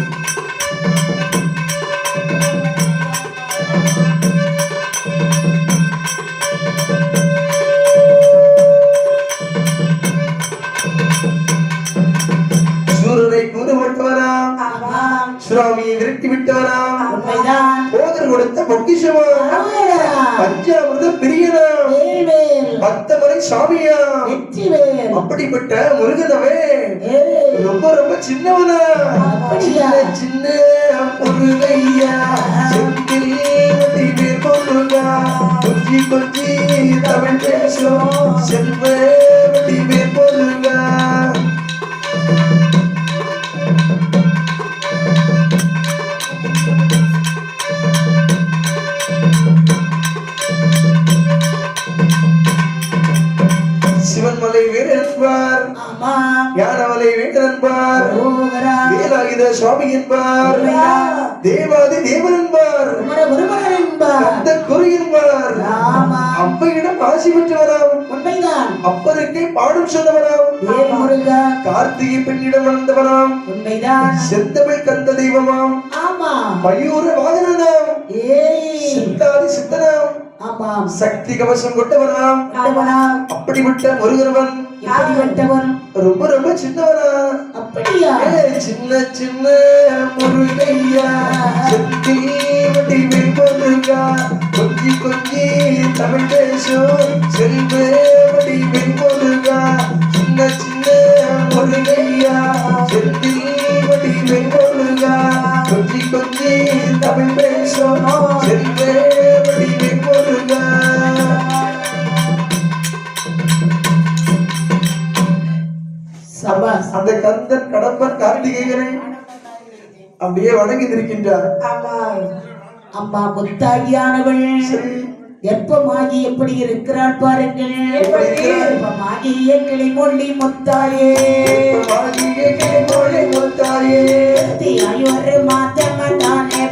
சுவாமியை விரட்டி விட்டவனாம் போதர் கொடுத்த பொக்கிஷமா பஞ்சாமிர்த பிரியனாம் பக்தமலை சாமியா அப்படிப்பட்ட முருகனவே ரொம்ப ரொம்ப சின்னவனா சின்ன சின்ன முருகையா செந்தில் வடிவேல் முருகா கொஞ்சி கொஞ்சி தமிழ் பேசும் செல்வ வடிவேல் முருகா சிவன்மலை வீரன் என்பார் ஞானமலை வீரன் என்பார் வேலாயுத சுவாமி என்பார் தேவாதி தேவன் என்பார் அந்த குறி என்பார் அப்பையிடம் ஆசி பெற்றவராம் அப்பருக்கே பாடும் சொன்னவராம் கார்த்திகை பெண்ணிடம் வளர்ந்தவராம் செந்தமிழ் கந்த தெய்வமாம் மயூர வாகனாம் சித்தாதி சித்தனாம் சக்தி கவசம் கொண்டவனாம் அப்படிப்பட்ட முருகனவன் ரொம்ப ரொம்ப சின்னவனா அப்படியா சின்ன சின்ன முருகையா செந்தில் வடிவேல் முருகா கொஞ்சி கொஞ்சி தமிழ் பேசும் செல்வ வடிவேல் முருகா சின்ன சின்ன முருகையா செந்தில் வடிவேல் முருகா கொஞ்சி கொஞ்சி தமிழ் பேசும் செல்வ வடிவேல் முருகா அந்த கந்தன் கடம்பன் கார்த்திகேயனை அப்படியே வணங்கி நிற்கின்றார் அம்மா முத்தாகியானவள் எப்பமாகி எப்படி இருக்கிறாள் பாருங்கள் எப்பமாகிய கிளிமொழி முத்தாயே கிளிமொழி முத்தாயே ஒரு மாதமதானே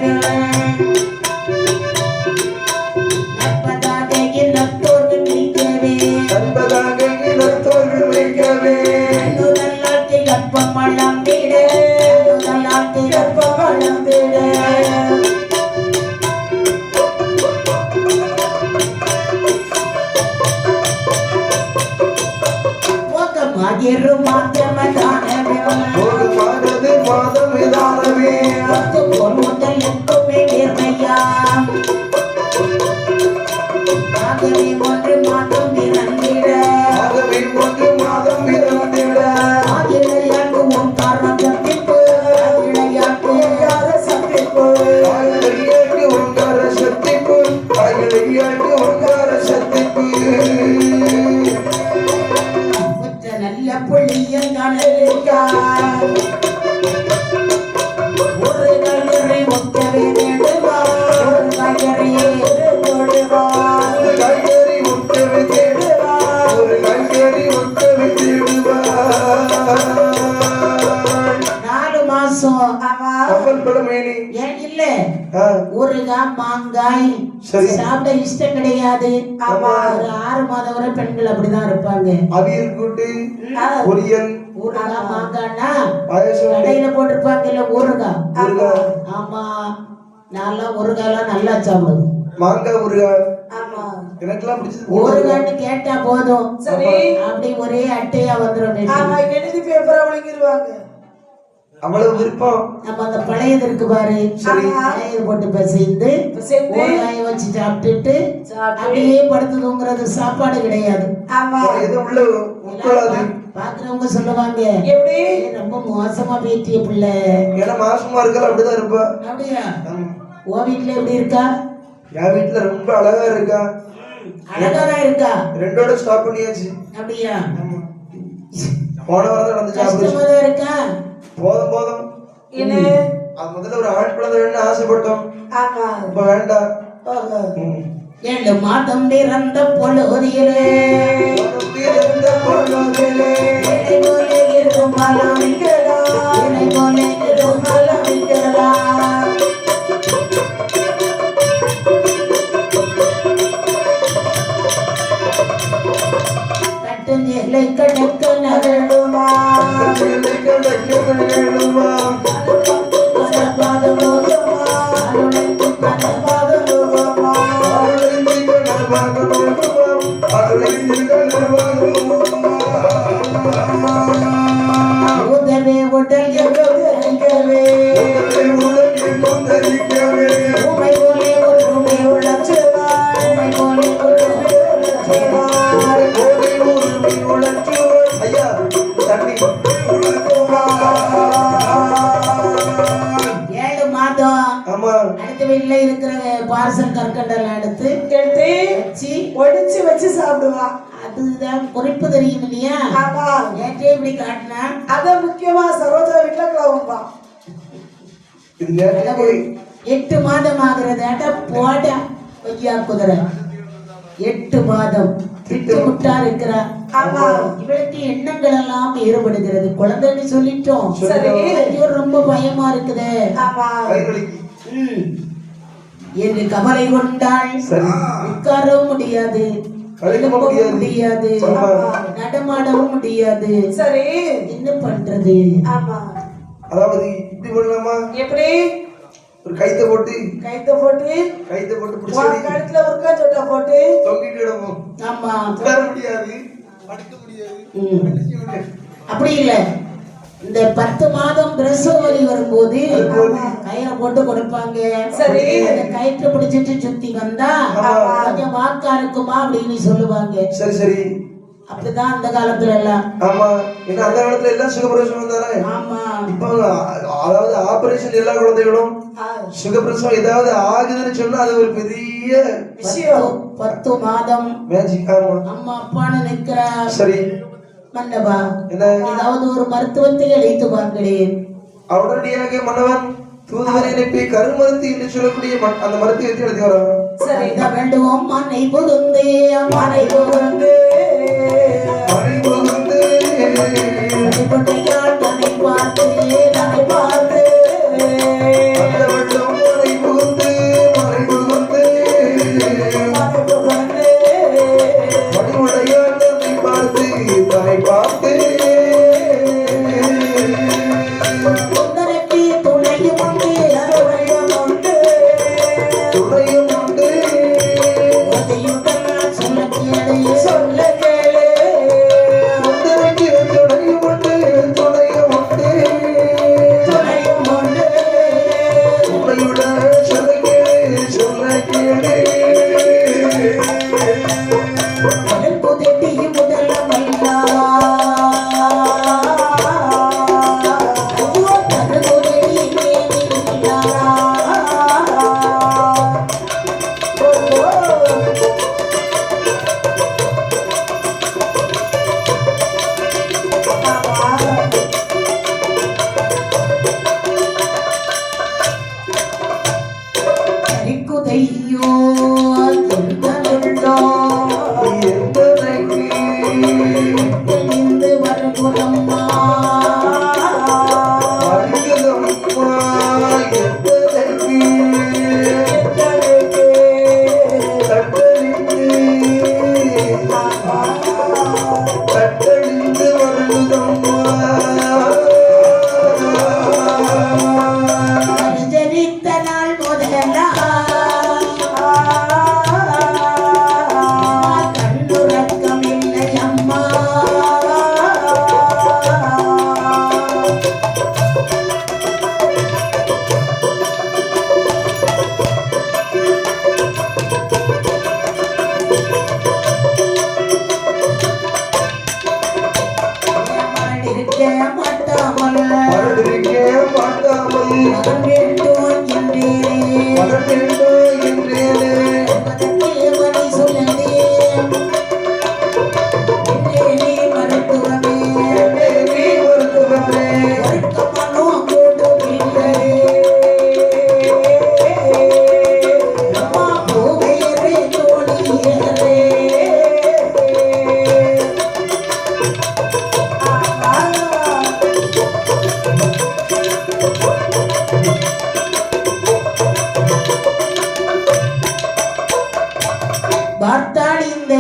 மாங்காய் சாப்பிட இஷ்டம் கிடையாது. ஒரு 6 மாதம் வரை பெண்கள் அப்படிதான் இருப்பாங்க. அவியல் கூட்டு பொரியல் ஊறுகாய் மாங்காய்னா கடையில போட்டிருப்பாங்க ஊறுகாய். ஆமா நான்லாம் ஊறுகாய்லாம் நல்லா சாப்பிடுவேன். மாங்காய் ஊறுகாய் ஆமா, எனக்கெல்லாம் பிடிச்சது ஊறுகாய்னு கேட்டா போதும், சரி அப்படி ஒரே அட்டையா வந்துடும். ஆமா எழுதி பேப்பரா ஒழுங்கிடுவாங்க. அவ்வளவு விருப்பம். நம்ம அந்த பழையது இருக்கு பாரு, பழையது போட்டு பிசைந்து ஊறுகாயை வச்சு சாப்பிட்டுட்டு அப்படியே படுத்து தூங்குறது. சாப்பாடு கிடையாது. ஆமா எது உள்ள உட்கொள்ளாது. பாக்குறவங்க சொல்லுவாங்க, எப்படி ரொம்ப மோசமா பேட்டிய பிள்ளை. ஏன்னா மாசமா இருக்கல அப்படிதான் இருப்பா. அப்படியா? உன் வீட்டுல எப்படி இருக்கா? என் வீட்டுல ரொம்ப அழகா இருக்கா. அழகாதான் இருக்கா. ரெண்டோட ஸ்டாப் பண்ணியாச்சு. அப்படியா? போன வாரம் தான் நடந்து சாப்பிடுச்சு. கஷ்டமா இருக்கா? போதும் போதும். என்ன அது முதல்ல ஒரு ஆண் குழந்தை வேணும்னு ஆசைப்பட்டோம். ஆமா இப்ப வேண்டாம். 7 மாதம் பிறந்த பொழுதிலே பிறந்த பொழுதிலே இலை போல இருக்கும் பழம் விற்கடா, இலை போல இருக்கும் பழம் விற்கடா. கட்டுஞ்சேலை கணக்கு நகழுமா, பாதம் போதுமா, அருளைக்கு பாதம் போதுமா. உதவே உடல் எங்கவே உமை போலே ஒற்றுமை உழைச்சுவாய், உமை போலே ஒற்றுமை உழைச்சுவாய். ஐயா தண்ணி 7 மாதம் ஆமா அடுத்த வீட்டுல இருக்கிற பார்சல் கற்கண்டெல்லாம் எடுத்து எடுத்து வச்சு ஒடிச்சு வச்சு சாப்பிடுவான். அதுதான் குறிப்பு தெரியும் இல்லையா? ஆமா நேற்றே இப்படி காட்டினா அத முக்கியமா சரோஜா வீட்டுல கிளம்பா. இது நேரத்துக்கு 8 மாதம் ஆகிறது. அட போட ஐயா குதிரை 8 மாதம் திட்டுமுட்டா இருக்கிறா. ஆமா இவளுக்கு எண்ணங்கள் எல்லாம் வேறுபடுகிறது. குழந்தைன்னு சொல்லிட்டோம், சரி. ஐயோ ரொம்ப பயமா இருக்குது. ஆமா வயிறுவலிக்கு. என்று கவலை கொண்டாள். சரி. உட்காரவும் முடியாது, எழுப்பவும் முடியாது, ஆமா. நடமாடவும் முடியாது. சரி என்ன பண்றது? ஆமா அதாவது இப்படி பண்ணலாமா? எப்படி ஒரு கைத்தை போட்டு பிடிச்சி கழுத்துல ஒரு சொட்டா போட்டு தொங்கிட்டு கிடப்போம். ஆமா, உட்கார முடியாது, படுக்க முடியாது. அப்படி இல்ல. இந்த 10 மாதம் பிரசவ வலி வரும்போது கயிறை போட்டு கொடுப்பாங்க. சரி. அந்த கயிற்று பிடிச்சிட்டு சுத்தி வந்தா கொஞ்சம் வாக்கா இருக்குமா அப்படின்னு சொல்லுவாங்க. சரி சரி. அப்படிதான் அந்த காலத்துல எல்லாம். ஆமா, ஏன்னா அந்த காலத்துல எல்லாம் சுகப்பிரசவம் தானே. ஆமா, இப்போ அதாவது ஆபரேஷன் எல்லா குழந்தைகளும் சுகப்பிரசவம் ஏதாவது ஆகுதுன்னு சொன்னா அது ஒரு பெரிய விஷயம். 10 மாதம் மேஜிக். ஆமா அம்மா அப்பான்னு நிக்கிறா. சரி. மன்னவா, என்ன ஏதாவது ஒரு மருத்துவத்தை அழைத்து வாங்களேன். உடனடியாக மன்னவன் தூதுவரை அனுப்பி கருமருத்து என்று சொல்லக்கூடிய அந்த மருத்துவத்தை எழுதி வராங்க. சரி வேண்டுவோம் மனை புகுந்தே, மனை புகுந்தே தன்னை பார்த்து தன்னை பார்த்து அந்த வெள்ளம் மறை புகுந்து மணிவுடையான் தன்னை பார்த்து தன்னை பார்த்து சுந்தரத்தி துணையும் உண்டு, துணையும் உண்டு சொல்ல கேளு சுந்தரக்கு துணையும் உண்டு துணையுடன் சொல்ல கேளு முதல் புதட்டி முதல் மல்லா மாட்டாமல் மறந்திருக்க மாட்டாமல் மகன் வேண்டும் என்றேனே மகன் வேண்டும் என்றேனே என்பதற்கு வழி சொல்லலே என்றேனே மருத்துவமே நீ மருத்துவமே மறுக்கமனோ கூடுமில்லை அம்மா பூவேரே தோழியரே பார்த்தால் இந்த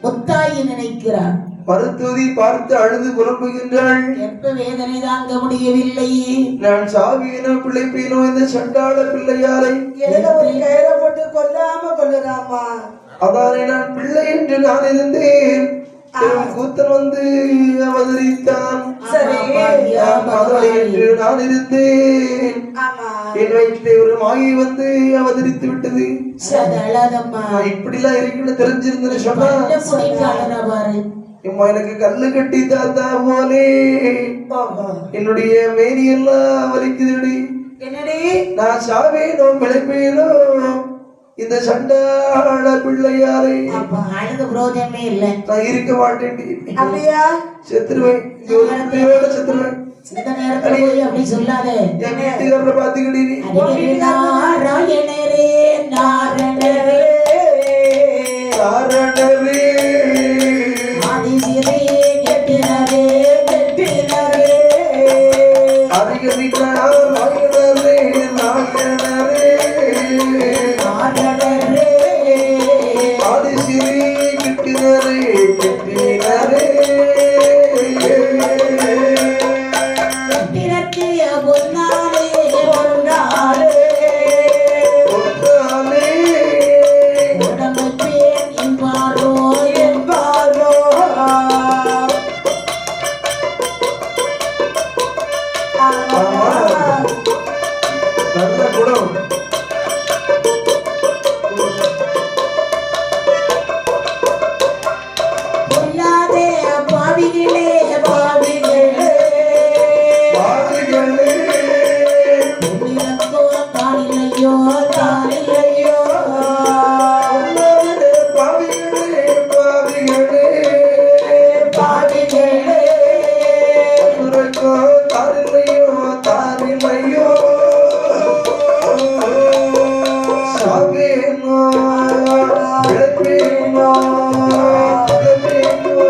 முத்தாயி நினைக்கிறார் மருத்துவதி பார்த்து அழுது புலம்புகின்றாள். எப்ப வேதனை தாங்க முடியவில்லை நான் சாவியனோ பிழைப்பேனோ இந்த சண்டாள பிள்ளையாரை இடையில ஒரு கயிறை போட்டு கொல்லாம கொல்லுறாமா. அதானே நான் பிள்ளை என்று நான் இருந்தேன். பெரும் கூத்தன் வந்து அவதரித்தான். சரி. மகளை என்று நான் இருந்தேன். ஆமா. என் வயிற்றிலே ஒரு மாயை வந்து அவதரித்து விட்டது. சதளதம்மா நான் இப்படிலாம் இருக்குன்னு தெரிஞ்சிருந்தேன்னு சொன்னா நல்ல புடிக்காதடா பாரு அம்மா எனக்கு கல்லு கட்டி தாத்தா போலே என்னுடைய மேனி எல்லாம் வலிக்குதுடி. என்னடி நான் சாவேனோ பிழைப்பேனோ இந்த சண்டாள பிள்ளையாரை அப்ப அழுது புரோஜனமே இல்ல நான் இருக்க மாட்டேன். அப்படியா? செத்துருவேன். செத்துருவேன். இந்த நேரத்துல போய் அப்படி சொல்லாதே என் வீட்டுக்காரரை பாத்துக்கிடி நீ. அடிக்கடி நாராயணரே நாரணரே காரணரே ஆதிசிரே கெட்டினரே கெட்டினரே அதிகரிக்கிறார் நாயனரே நாயனரே நாரணரே ஆதிசிறி கிட்டினரே கிட்டினரே கெட்டினத்திய பொன்னாலே பொன்னாலே ஒன்றாலே உடம்பேன் என்பாரோ என்பாரோ நல்ல குணம். பொல்லாதே பாவிகளே பாவிகளே பாவிகளே உன்னிடத்தோ தானில்லையோ தானில்லையோ பாவிகளே பாவிகளே பாவிகளே உனக்கோ தாரில்லையோ தாரில்லையோ சாவேனோ பிழைப்பேனோ பிழைப்பேனோ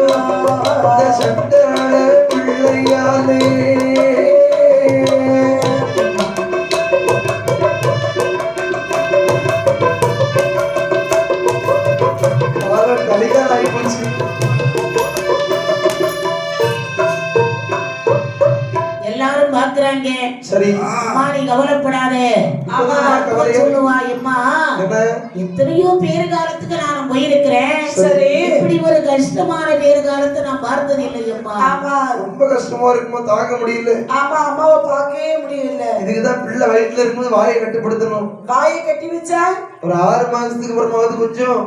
இந்த சண்டாள பிள்ளையாலே கலிகால் ஆயிப்போச்சு. எல்லாரும் பாக்குறாங்க சரி அம்மா நீ கவலைப்படாதே இப்பதான் அப்பா கவலை. சொல்லுவா அம்மா என்ன எத்தனையோ பேர் காலத்துக்கு நான் போயிருக்கிறேன் சரி. இப்படி ஒரு கஷ்டமான பேர் காலத்தை நான் பார்த்தது இல்லை அம்மா ஆமா ரொம்ப கஷ்டமா இருக்குமோ தாங்க முடியல. ஆமா அம்மாவை பார்க்கவே முடியல. இதுக்குதான் பிள்ளை வயிற்றுல இருக்கும்போது வாயை கட்டுப்படுத்தணும். வாயை கட்டி வச்சா ஒரு 6 மாசத்துக்கு அப்புறமாவது கொஞ்சம்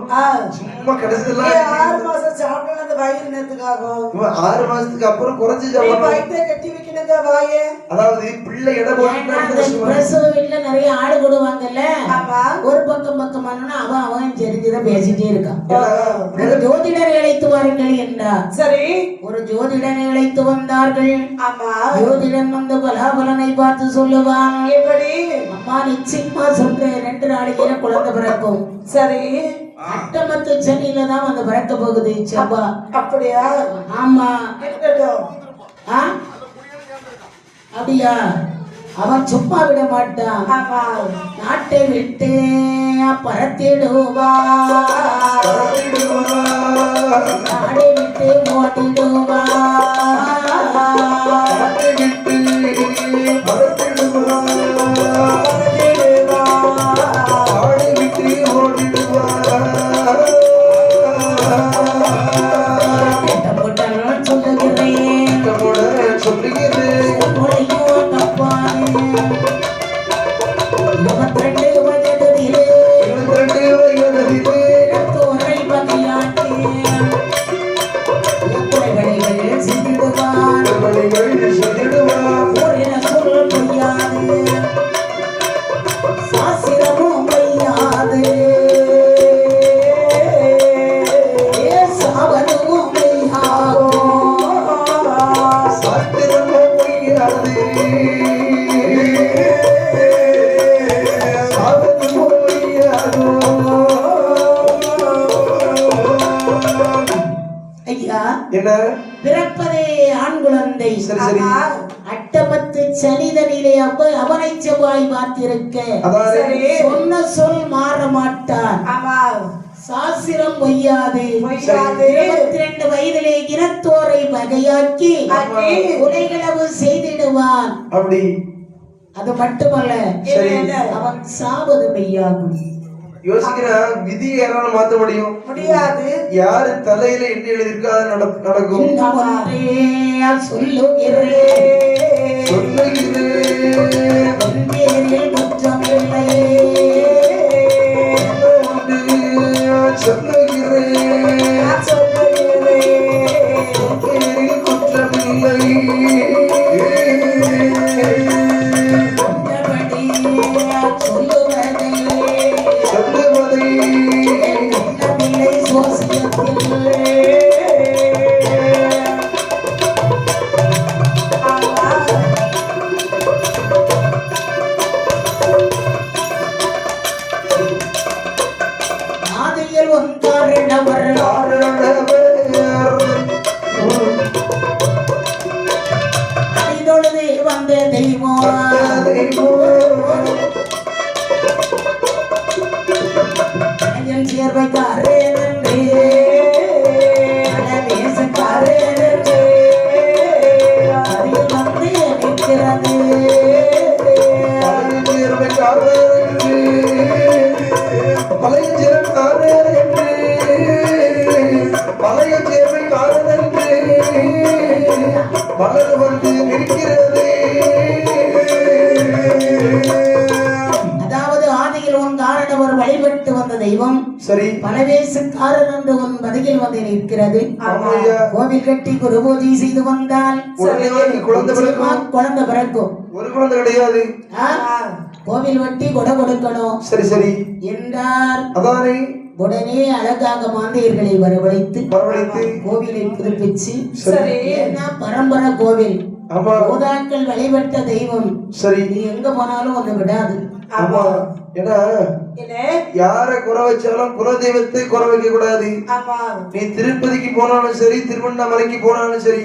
சும்மா கடைசியெல்லாம் 6 மாசம் சாப்பிடல அந்த வயிறு நேரத்துக்காகும். 6 மாசத்துக்கு அப்புறம் குறைஞ்சு நீ சாப்பிடணும். வயித்தை கட்டி வைக்கணுங்க வாயை. அதாவது பிள்ளை எடை ஏன்னா அந்த பிரசவ வீட்டுல நிறைய ஆடு கொடுவாங்கல்ல ஆமா ஒரு பக்கம் பக்கமானா அவன் தெரிஞ்சுதான் பேசிட்டே இருக்கான் ஒரு போட்டு ஜோதிடரை அழைத்து வாருங்கள் என்றார் சரி ஒரு ஜோதிடரை அழைத்து வந்தார்கள் ஆமா ஜோதிடன் வந்து பலாபலனை பார்த்து சொல்லுவான் எப்படி அம்மா நிச்சயமா சொல்றேன் 2 நாளைக்கு குழந்தை பிறக்கும் சரி அட்டமத்து சனியில தான் வந்து பிறக்க போகுது செவ்வா அப்படியா ஆமா இருக்கட்டும். ஆ? அப்படியா அவன் சும்மா விட மாட்டான் ஆமா நாட்டை விட்டு பறத்திடுவா நாடை விட்டு ஓட்டிடுவா கட்டப்பட்டாலும் சொல்லுகிறேன் முறையோ தப்பானே 22 வயதிலே தோரை வகையாட்டே குறைகளை பிறப்பதே ஆண் குழந்தை. சரி சரி. அட்டமத்து சனிதனிலே அவனை செவ்வாய் பார்த்திருக்க சொன்ன சொல் மாற மாட்டான். சாஸ்திரம் பொய்யாது. 22 வயதிலே இனத்தோரை வகையாக்கி உலகளவு செய்திடுவான். அப்படி அது மட்டுமல்ல, அவன் சாவது மெய்யாகும். யோசிக்கிறா, விதியை யாரால மாத்த முடியாது. யாரு தலையில என்ன எழுதியிருக்கோ அது நடக்கும். அதாவது ஆதியில் உன் காரணவர் வழிபட்டு வந்த தெய்வம் பலவேசுக்காரன் என்று உன் பதில் வந்து நிற்கிறது. கோவில் கட்டி குரு பூஜை செய்து வந்தால் குழந்தை பிறக்கும். ஒரு குழந்தை கிடையாது. கோவில் வட்டி கொடை கொடுக்கணும். சரி சரி என்றார். அதானே உடனே அழகாக மாந்தையர்களை வரவழைத்து கோவிலை புதுப்பிச்சு, பரம்பரை கோவில் பூதாக்கள் வழிபட்ட தெய்வம். சரி, நீ எங்க போனாலும் ஒண்ணு விடாது. ஆமா, ஏன்னா யார குறை வச்சாலும் குல தெய்வத்தை குறை வைக்க கூடாது. நீ திருப்பதிக்கு போனாலும் சரி, திருவண்ணாமலைக்கு போனாலும் சரி,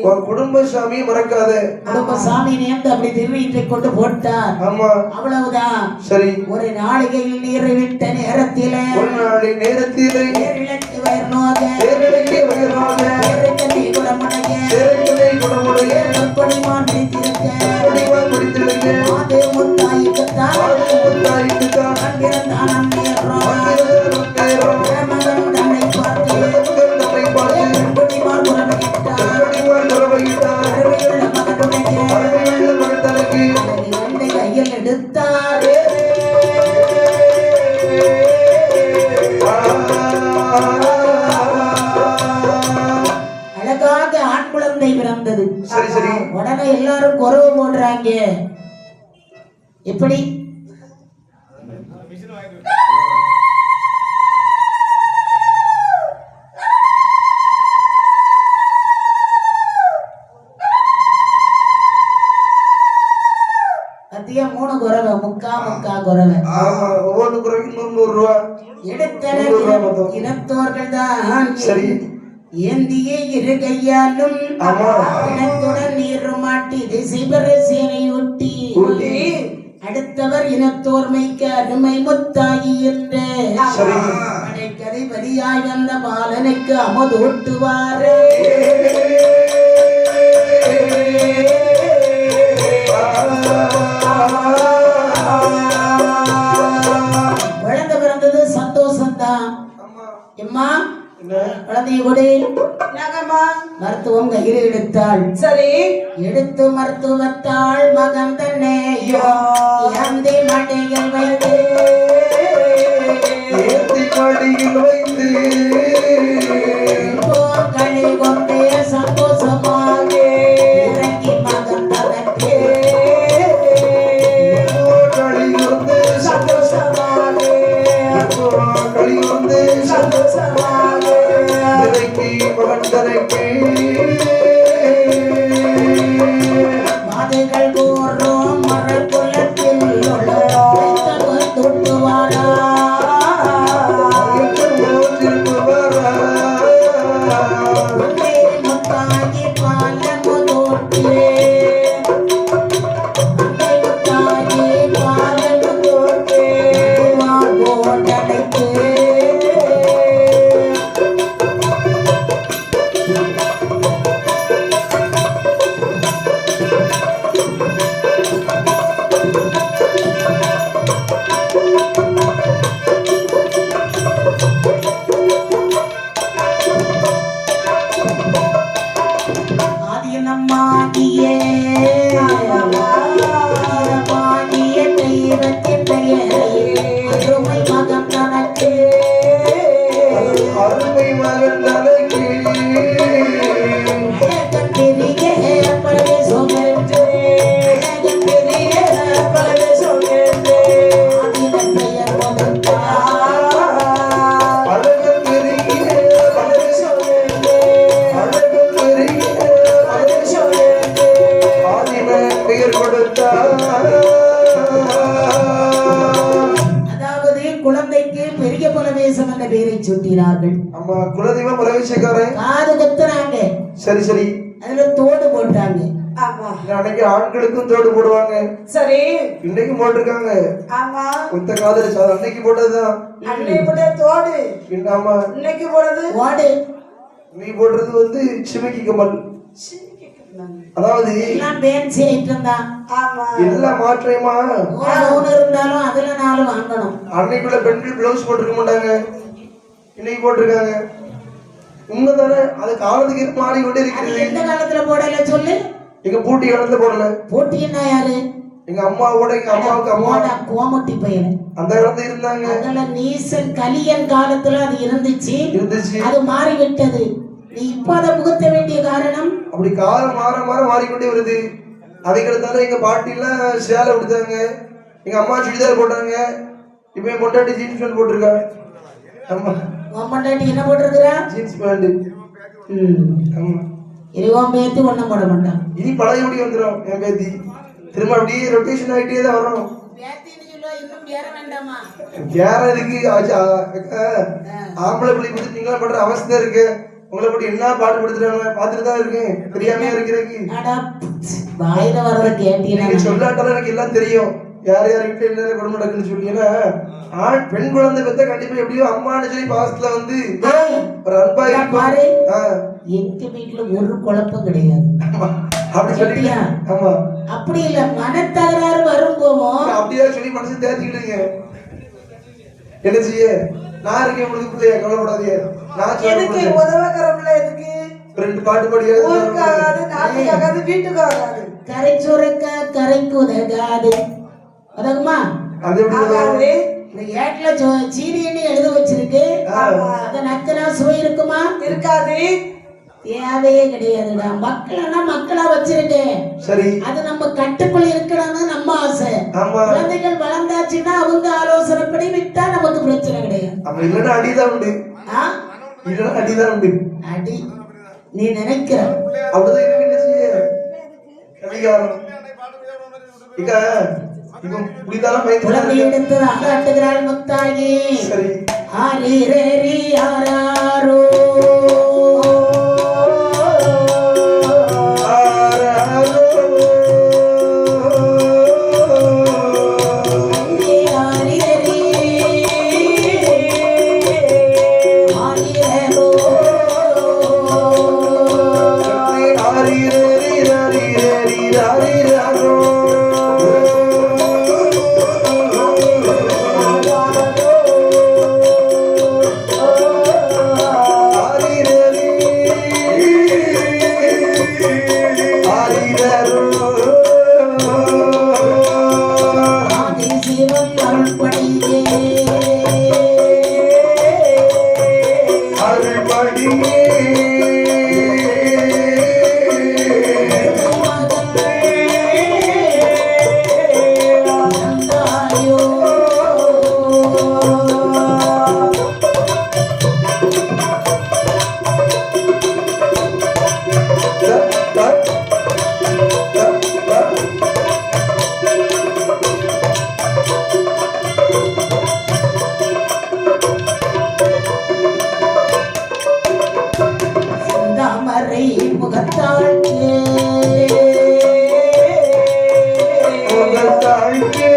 உன் குடும்ப சாமியை மறக்காத. குடும்ப சாமி நேர்ந்து அப்படி திருவீட்டை கொண்டு போட்டார். ஆமா, அவ்வளவுதான். சரி, ஒரு நாளிகையில் நீர் விட்ட நேரத்திலே ஒரு நாளை நேரத்திலே நேரிழக்கு வயர்நோக குணமுடைய கொடிமான் பிடித்திருக்க அதே முத்தாய்க்குத்தான் கையில் எடுத்தார். அழகாக ஆண் குழந்தை பிறந்தது. உடனே எல்லாரும் குறவு போடுறாங்க. எப்படி பத்தியா? 3 குறவை, முக்கா குறவை. ஒவ்வொரு குறவைக்கு 100 ரூபா எடுத்தனர் இனத்தோர்கள் தான். சரி, ஏந்திய இரு கையாலும் இனத்துடன் நீர் மாட்டி திசைபெற சேனை ஒட்டி அடுத்தவர் இனத்தோர்மைக்கு அருமை முத்தாயி என்ற கதை வழியாய் வந்த பாலனுக்கு அமதூட்டுவாரே. குழந்தை பிறந்தது சந்தோஷம்தான். எம்மா குழந்தைய கொடு. மருத்துவம் கையில் எடுத்தாள். சரி, எடுத்து மருத்துவத்தாள் மகன் தன்னையோ ஏந்தி மடியில் வைத்து களி கொண்டே சந்தோஷமாக இறங்கி மகன் தனக்கே மாதைகள் கூறும் மரக்குலத்தில் உள்ள தொட்டுவார். முத்தாகி பாலமுதோட்டே முத்தாகி பாலமுதோட்டே கோட்டடைக்கு ஆதியனம்மாடியே ஆதியனம்மாடிய தெய்வத்தின் பெயரே அருமை மகன் தனக்கு அருமை மகன் தனக்கு பெரிய பழவே சொல்கிறே பெரிய பழவே சொல்கிறே ஆதின பெயர் கொடுத்தா அழகன் பெரிய பழவே சொல்கிறே அழகன் பெரிய பழவே சொல்கிறே ஆதின பெயர் கொடுத்தார். அதாவது குழந்தைக்கு பெரிய பலவேசம் என்ற பெயரை சூட்டினார்கள். ஆமா, குலதெய்வம் பிரவேசக்காரன். காது குத்துறாங்க, சரி சரி. அதுல தோடு போட்டாங்க. ஆமா அன்னைக்கு ஆண்களுக்கும் தோடு போடுவாங்க, சரி இன்னைக்கு போட்டிருக்காங்க. ஆமா குத்த காதல் அது அன்னைக்கு போட்டதுதான். அன்னைக்கு போட்ட தோடு ஆமா, இன்னைக்கு போடுறது ஓடு நீ போடுறது வந்து சிமிக்கி கமல். அதாவது எல்லாம் பேன்சி ஐட்டம் தான். ஆமா எல்லா மாற்றையுமா ஒன்று இருந்தாலும் அதுல 4 வாங்கணும். அன்னைக்குள்ள பெண்கள் பிளவுஸ் போட்டிருக்க மாட்டாங்க, இன்னைக்கு போட்டிருக்காங்க. உண்மைதானே? அது காலத்துக்கு மாறிக்கொண்டே அது இருக்கிறது. எந்த காலத்துல போடல சொல்லு. எங்க பூட்டி காலத்துல போடல. போட்டின்னா யாரு? எங்க அம்மாவோட எங்க அம்மாவுக்கு அம்மா போடா கோமட்டி பையன். அந்த காலத்துல இருந்தாங்க. அதனால நீசன் கலியன் காலத்துல அது இருந்துச்சு, இருந்துச்சு. அது மாறிவிட்டது. நீ இப்ப அதை புகுத்த வேண்டிய காரணம் அப்படி காலம் மாற மாற மாறிக்கொண்டே வருது. அதுக்கடுத்தால எங்க பாட்டிலாம் சேலை உடுத்தாங்க, எங்க அம்மா சுடிதார் போட்டாங்க, இப்ப என் பொண்டாட்டி ஜீன்ஸ் பேண்ட் போட்டிருக்கா. ஆமா, உன் பொண்டாட்டி என்ன போட்டிருக்கிறா? Jeans pant. ஆமா, இருவன் பேத்து ஒண்ணும் போட மாட்டான். இனி பழையபடி வந்துடும் என் பேத்தி. திரும்ப அப்படியே ரொட்டேஷன் ஆகிட்டே தான் வரும். வேற எதுக்கு ஆம்பளை பிள்ளை கொடுத்து நீங்களா பண்ற அவஸ்தை இருக்கு. உங்களை பத்தி என்ன பாட்டு கொடுத்துட்டாங்க பார்த்துட்டு தான் இருக்கேன், தெரியாமையா இருக்கிறேக்கு. வாயில வர்றத கேட்டீங்கன்னா நீங்க சொல்லாட்டாலும் எனக்கு எல்லாம் தெரியும், யார் யார்கிட்ட என்ன குடும்பம் நடக்குன்னு சொல்லி. ஏன்னா பெண் குழந்தை பெத்த கண்டிப்பா எப்படியோ அம்மான்னு சொல்லி பாசத்துல வந்து ஒரு அன்பா பாரு, இருக்கும். எங்க வீட்டுல ஒரு குழப்பம் கிடையாது. அப்படி சொல்லியா? ஆமா, அப்படி இல்ல, மனத்தகராறு வரும் போவோம் அப்படியே சொல்லி மனசு தேர்த்திக்கிட்டுங்க. என்ன செய்ய, நான் இருக்கேன் உங்களுக்கு பிள்ளைய, கவலைப்படாதீங்க. நான் எதுக்கு உதவக்கிற பிள்ளை எதுக்கு? 2 பாட்டு பாடியா ஊருக்காகாது, நாட்டுக்காகாது, வீட்டுக்காகாது. கரை சுரக்க கரைக்கு உதகாது. உதகுமா? அது எப்படி ஆகாது. இந்த ஏட்ல சீனின்னு எழுத வச்சிருக்கு, அத நக்கனா சுவை இருக்குமா? இருக்காது. தேவையே கிடையாதுடா. மக்கள்னா மக்களா வச்சிருக்கேன், சரி. அது நம்ம கட்டுக்குள் இருக்கணும்னு நம்ம ஆசை. ஆமா, குழந்தைகள் வளர்ந்தாச்சுன்னா அவங்க ஆலோசனைப்படி விட்டா நமக்கு பிரச்சனை கிடையாது. அப்ப இல்லைன்னா அடிதான் உண்டு. இல்லைன்னா அடிதான் உண்டு. அடி நீ நினைக்கிற அப்படிதான் இருக்கு. என்ன செய்ய, கலிகாரம். இங்க இப்ப புடிதாலும் குழந்தை பயந்து. எடுத்து ஆட்டுகிறாள் முத்தாகி. சரி. ஆரேரேரி ஆராரோ முகத்தாழ்க்கே முகத்தாழ்க்கே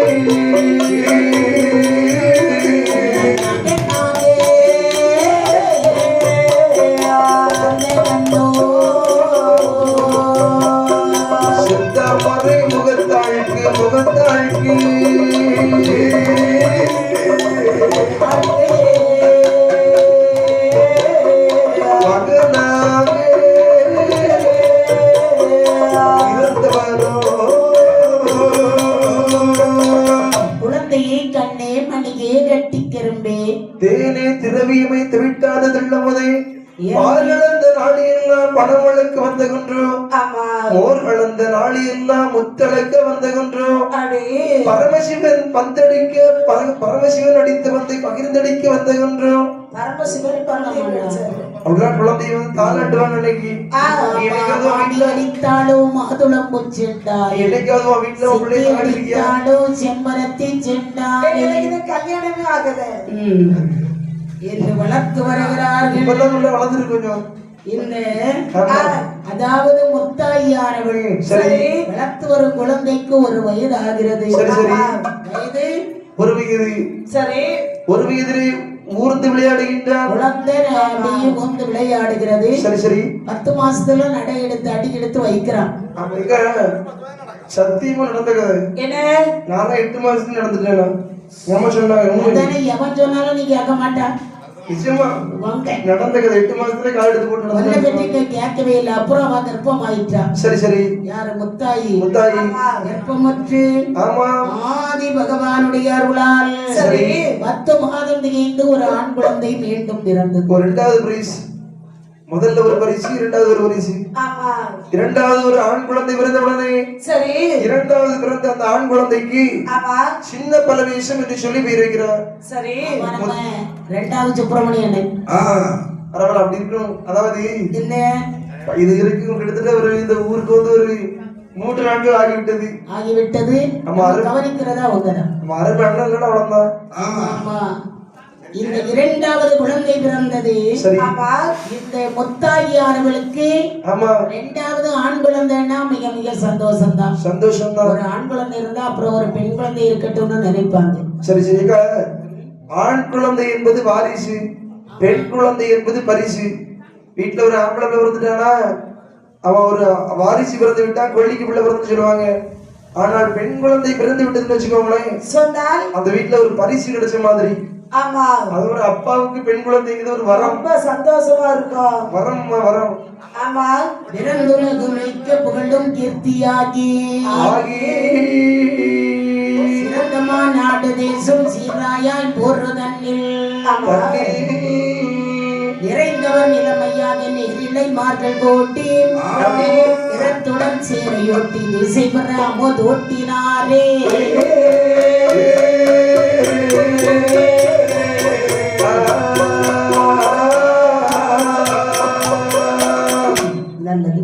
சித்தமறை முகத்தாழ்க்கு முகத்தாழ்க்கு குழந்தையை கண்ணே மணியே கட்டி கரும்பே தேனே திரவியமை திவிட்டாத திள்ளமுதை பாலளந்த நாளியெல்லாம் பணவழக்கு வந்த கொன்றோம் மோர் அளந்த நாளியெல்லாம் முத்தளக்க வந்த கொன்றோம் பரமசிவன் பந்தடிக்க பரமசிவன் அடித்த பந்தை பகிர்ந்தடிக்க வந்த கொன்றோம் அப்படிலாம் குழந்தை வந்து தாளாட்டுவான் நினைக்கி அடித்தாளோ மாதுளம் பூச்செண்டாய் என்னைக்காவது உன் வீட்டுல உன் பிள்ளைங்க அடிக்கிறியா செம்பரத்தி செண்டாய் கல்யாணமே ஆகுது என்று வளர்த்து வருகிறார்கள் இப்பெல்லாம் உள்ள வளர்ந்துருக்கு கொஞ்சம் இந்த அதாவது முத்தாயியானவள் சரி வளர்த்து வரும் குழந்தைக்கு ஒரு வயது ஆகிறது சரி சரி வயது ஒரு வயது சரி ஒரு வயதிலே ஊர்ந்து விளையாடுகின்றார் குழந்தை அப்படியே ஊர்ந்து விளையாடுகிறது சரி சரி 10 மாசத்துல நடை எடுத்து அடி எடுத்து வைக்கிறான் அவங்க சத்தியமா நடந்த கதை என்ன நான் 8 மாசத்துல நடந்துட்டேன் ஏமா சொன்னாங்க எவன் சொன்னாலும் நீ கேட்க மாட்டான் நிச்சயமா நடந்த கதை 8 மாசத்துல கால் எடுத்து போட்டு நடந்து கேட்கவே இல்லை அப்புறம் அவன் கர்ப்பம் ஆயிட்டா சரி சரி யாரு முத்தாயி முத்தாயி கர்ப்பமற்று ஆமா ஆதி பகவானுடைய அருளால் சரி 10 மாதம் திகைந்து ஒரு ஆண் குழந்தை மீண்டும் பிறந்தது ஒரு இரண்டாவது பிரைஸ் முதல்ல ஒரு பரிசு இரண்டாவது ஒரு பரிசு ஆமா இரண்டாவது ஒரு ஆண் குழந்தை பிறந்த உடனே சரி இரண்டாவது பிறந்த அந்த ஆண் குழந்தைக்கு ஆமா சின்ன பலவேஷம் என்று சொல்லி பெயர் வைக்கிறார் சரி இரண்டாவது சுப்பிரமணியன் பரவாயில்ல அப்படி இருக்கணும் அதாவது என்ன இது இருக்கு கிட்டத்தட்ட ஒரு இந்த ஊருக்கு வந்து ஒரு 3 நாட்கள் ஆகிவிட்டது நம்ம கவனிக்கிறதா உங்கதான் நம்ம அருமை அண்ணன் இல்லைன்னா வளர்ந்தான் ஆமா இந்த இரண்டாவது குழந்தை பிறந்தது இந்த முத்தாயியானவளுக்கு இரண்டாவது ஆண் குழந்தைன்னா மிக மிக சந்தோஷம் தான் ஒரு ஆண் குழந்தை இருந்தா அப்புறம் ஒரு பெண் குழந்தை இருக்கட்டும்னு நினைப்பாங்க சரி சரி ஆண் குழந்தை என்பது வாரிசு பெண் குழந்தை என்பது பரிசு வீட்டுல ஒரு ஆம்பளை பிறந்துட்டானா அவன் ஒரு வாரிசு பிறந்து விட்டா கொள்ளிக்கு பிள்ளை பிறந்து சொல்லுவாங்க ஆனால் பெண் குழந்தை பிறந்து விட்டதுன்னு வச்சுக்கோங்களேன் சொன்னால் அந்த வீட்டுல ஒரு பரிசு கிடைச்ச மாதிரி ஆமா அது ஒரு அப்பாவுக்கு பெண் குழந்தைங்கிறது ஒரு வரம் ரொம்ப சந்தோஷமா இருக்கும் வரம் ஆமா பிறந்துலகுமைக்க புகழும் கீர்த்தியாகி சிறந்தமா நாடு தேசம் சீராயாய் போர்றதன்னில் நிறைந்தவர் நிலைமையாக நெறிலை மார்கள் கோட்டி நிறத்துடன் சேரையொட்டி திசை பெற அமுதோட்டினாரே நல்லது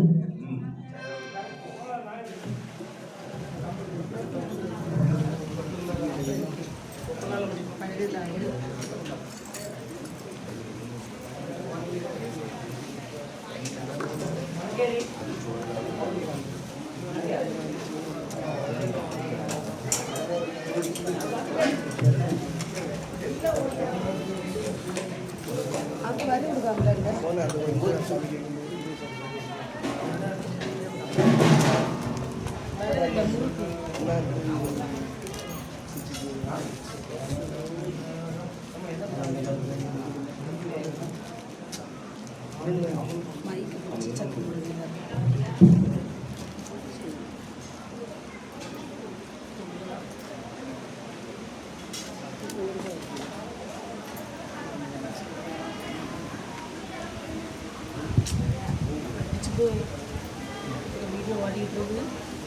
வீடியோ ஓடிட்டு இருக்கு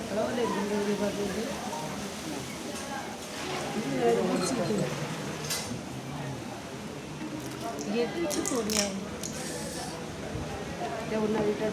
பரவாயில்ல இந்த பார்க்குறது எட்டு போடியா ஒன்றா வீட்டாக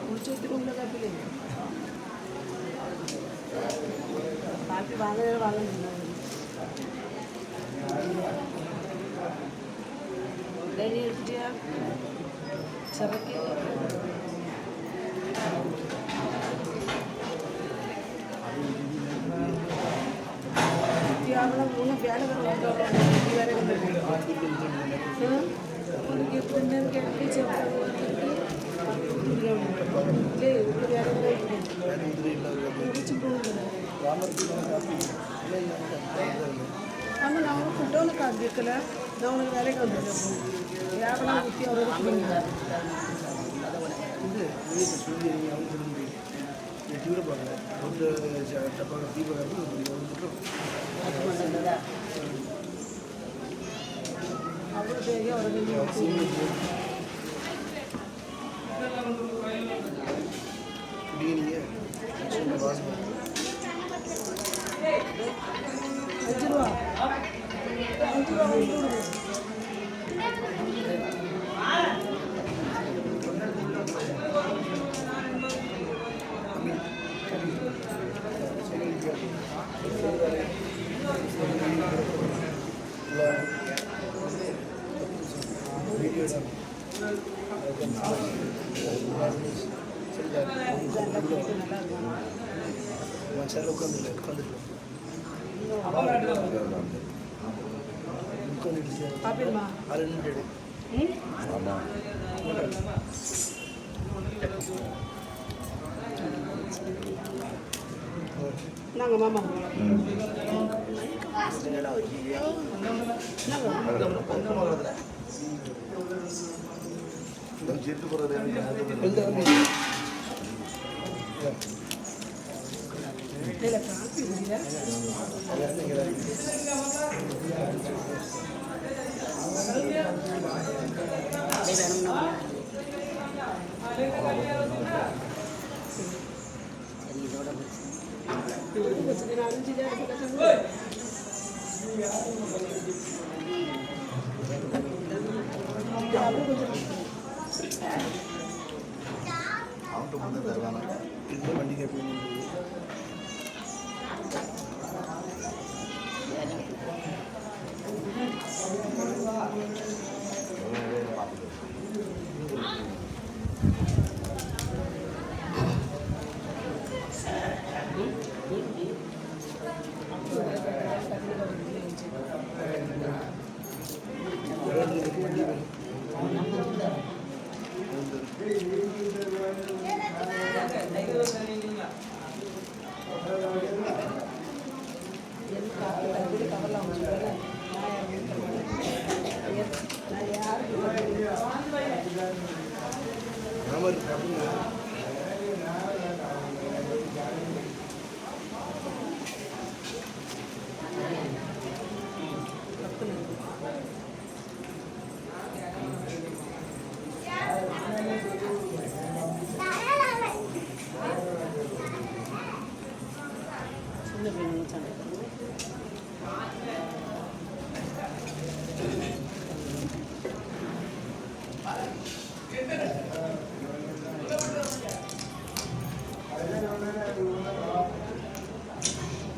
குளிச்சு ரூம்ல காப்பிலே காப்பி வாங்க ரெடி எடுத்துட்டியா சரக்கு அவளும் மூணு வேலை வேறு உனக்கு எப்படி கேட்டு ஆமாம் நான் உனக்கு ஃபுட்டோன்னு காப்பிக்கல நான் உனக்கு வேலைக்கு வந்துடுறேன் வியாபாரம் ஊற்றி அவரோட அவ்வளோ பேரையும் அவரோட நாங்கள் மாமா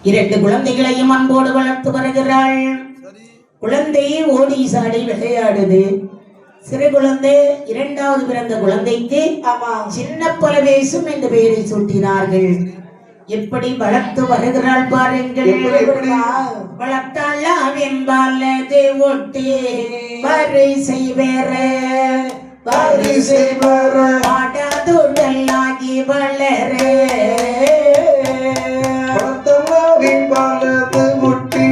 இரண்டு குழந்தைகளையும் அன்போடு வளர்த்து வருகிறாள். குழந்தை ஓடி சாடி விளையாடுது. சிறு குழந்தை இரண்டாவது பிறந்த குழந்தைக்கு சின்ன பலவேசும் என்று பெயரை சூட்டினார்கள். எப்படி வளர்த்து வருகிறாள் பாருங்கள். வளர்த்தாள் என்பாலது ஒட்டி வரிசை வேற வரிசை வேற ஆடாதுடலாகி வளர பாலது முட்டி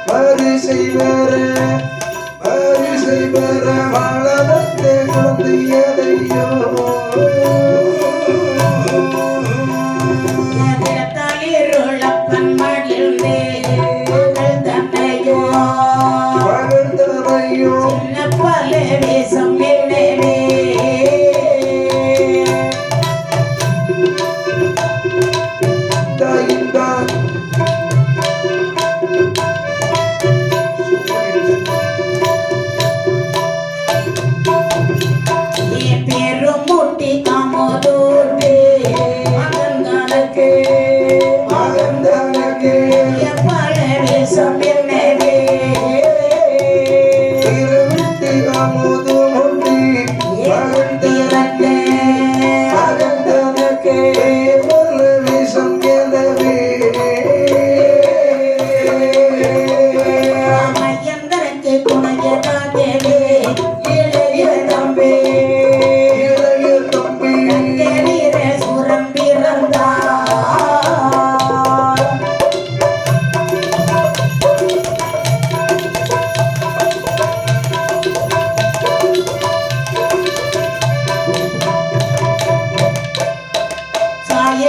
வரிசை வேற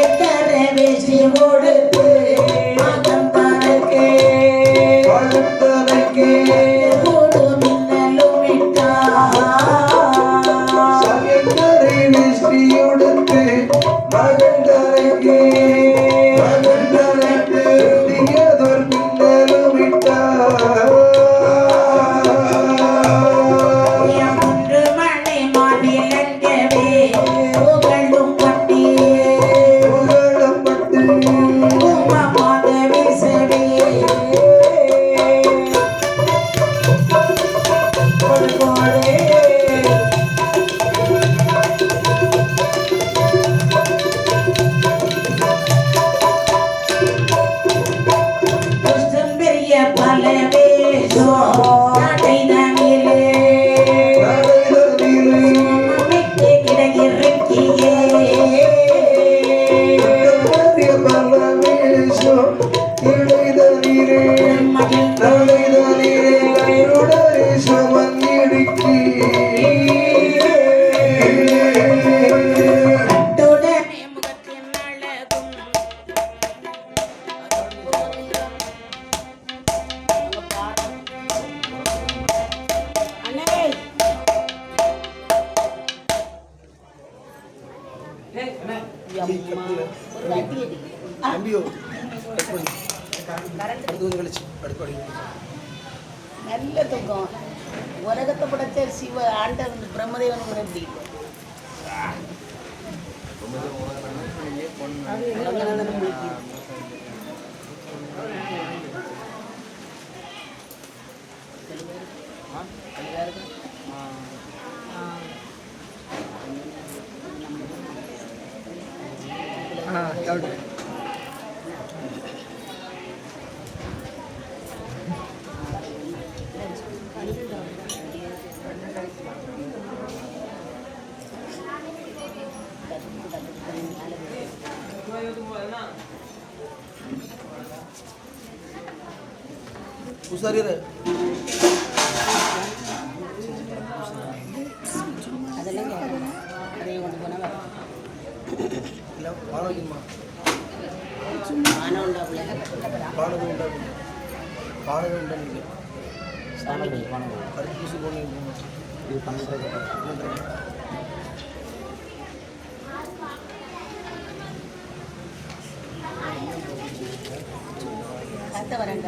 மகக்கர வேஷ்டி கொடுத்து மகம் தனக்கே கூடு மின்னலும் சகக்கரை வேஷ்டியுடுத்து மகந்தரைக்கே தியதொரு மின்னலும் ஒன்று மணி மாநிலங்கவே புகழும் பட்டி உமமாக வீசவே புஷ்டம் பெரிய பல வேஷோ நடை நவிலே மிட்டு கிடகிருக்கியே துடனே முகத்தின் அழகும் அண்ணே நல்ல தூக்கம் உலகத்தை படைச்ச சிவ ஆண்டவன் பிரம்மதேவன் கூட எப்படி உசாரியாரு அதெல்லாம் கேட்கணும் அதையும் கொண்டு போனால் இல்ல பானம் வைக்கணுமா மானம் உண்டாப்புல பானகம் உண்டாகும் பானகம் உண்டாங்க சாமி கருப்பு பூசி போனீங்க இது பண்ணுறது கத்த வரேன்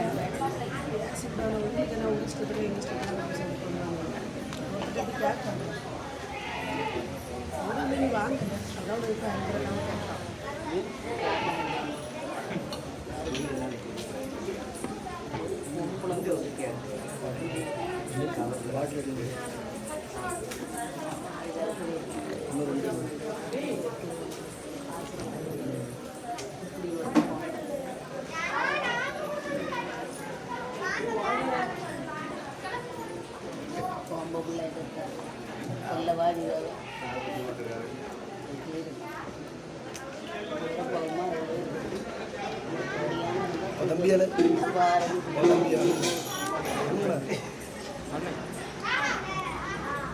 தம்பியால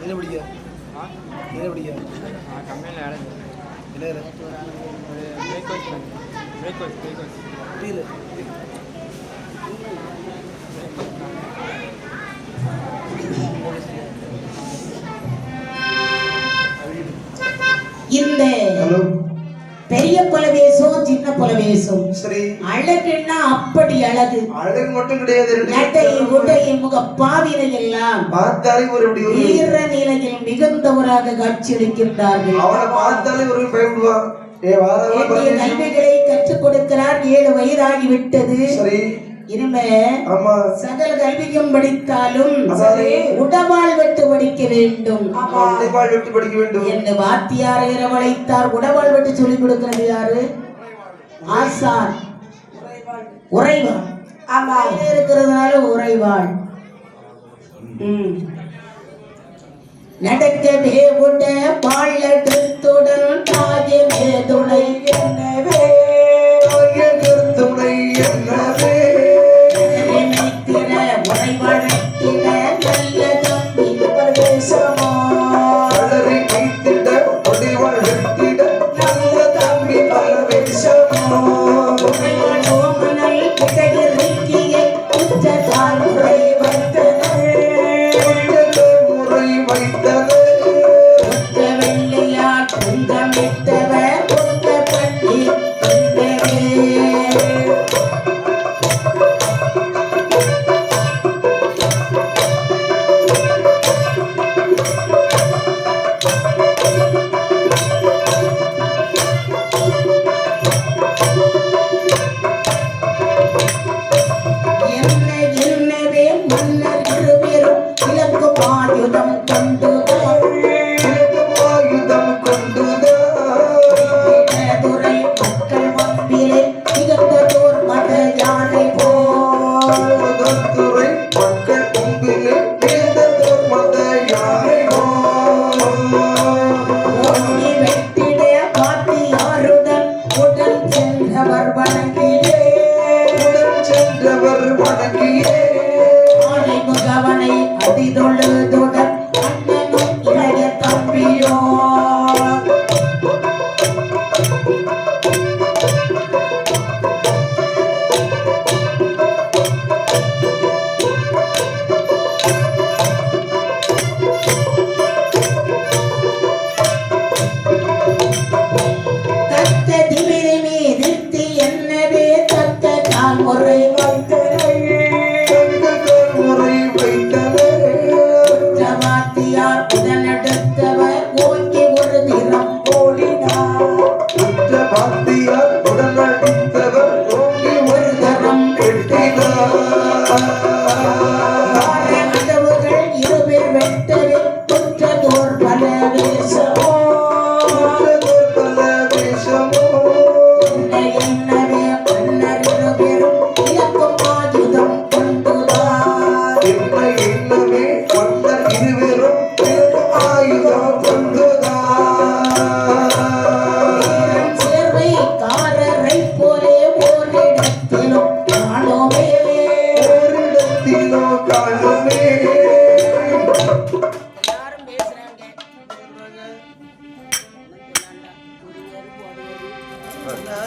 என்ன பிடிக்க என்ன பிடிக்க கம்பெனியில் வேலை என்ன பிரேக்ஃபாஸ்ட் புரியல இந்த ஹலோ பெரிய புலவேசம் சின்ன புலவேசம் சரி அழகுன்னா அப்படி அழகு அழகு மட்டும் கிடையாது நடை உடை முக பாவினை எல்லாம் பார்த்தாலே ஒரு இப்படி ஒரு ஈர நிலையில் மிகுந்தவராக காட்சியளிக்கின்றார்கள் அவனை பார்த்தாலே ஒரு பயப்படுவான் வேண்டிய கல்விகளை கற்றுக் கொடுக்கிறார் 7 வயதாகி விட்டது சரி இனிமே ஆமா சகல கல்வியும் படித்தாலும் சரி. உடவாள் வெட்டு படிக்க வேண்டும் உடைவாள் வெட்டி படிக்க வேண்டும் என்று வாத்தியார் இரவழைத்தார். உடவாள் வெட்டு சொல்லிக் கொடுக்கிறது யாரு? ஆசான் உறைவாள். ஆமா கையில இருக்கிறதுனால உறைவாள். நடக்கவே உட பாழத்துடன் தாயமே துணை என்னவே துணை என்னவே நினைத்திட உறைவாழ்த்திட நல்ல தம்பி பிரவேசமோ வளரி வைத்திட உடைவாள் வெட்டிட நல்ல தம்பி பரவேச வணங்கியே உடன் சென்றவர் வணங்கியே ஆனை முகவனை அடிதொழுதுடன் அண்ணனும் இளைய தம்பியோ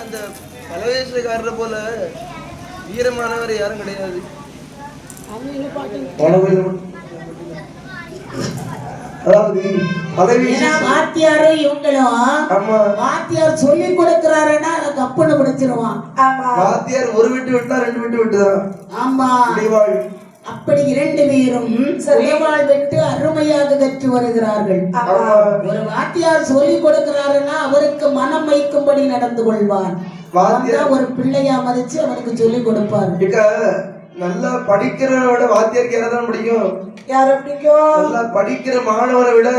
இந்த பலவேசக்காரரை போல வீரமானவர் யாரும் கிடையாது. அதாவது வாத்தியாரு இவங்களும் வாத்தியார் சொல்லி கொடுக்கிறாருன்னா கப்புன்னு பிடிச்சிருவான். வாத்தியார் ஒரு விட்டு விட்டா ரெண்டு விட்டு விட்டுதான். ஆமா அப்படி இரண்டு பேரும் உடைவாள் விட்டு அருமையாக கற்று வருகிறார்கள். ஒரு வாத்தியார் சொல்லி கொடுக்கிறாருன்னா அவருக்கு மனம் வைக்கும்படி நடந்து கொள்வார். ஒரு பிள்ளையா மதிச்சு அவனுக்கு சொல்லி கொடுப்பார். நல்லா படிக்கிறவனை விட வாத்தியாருக்கு யாரதான் பிடிக்கும்? யார பிடிக்கும்? நல்லா படிக்கிற மாணவரை விட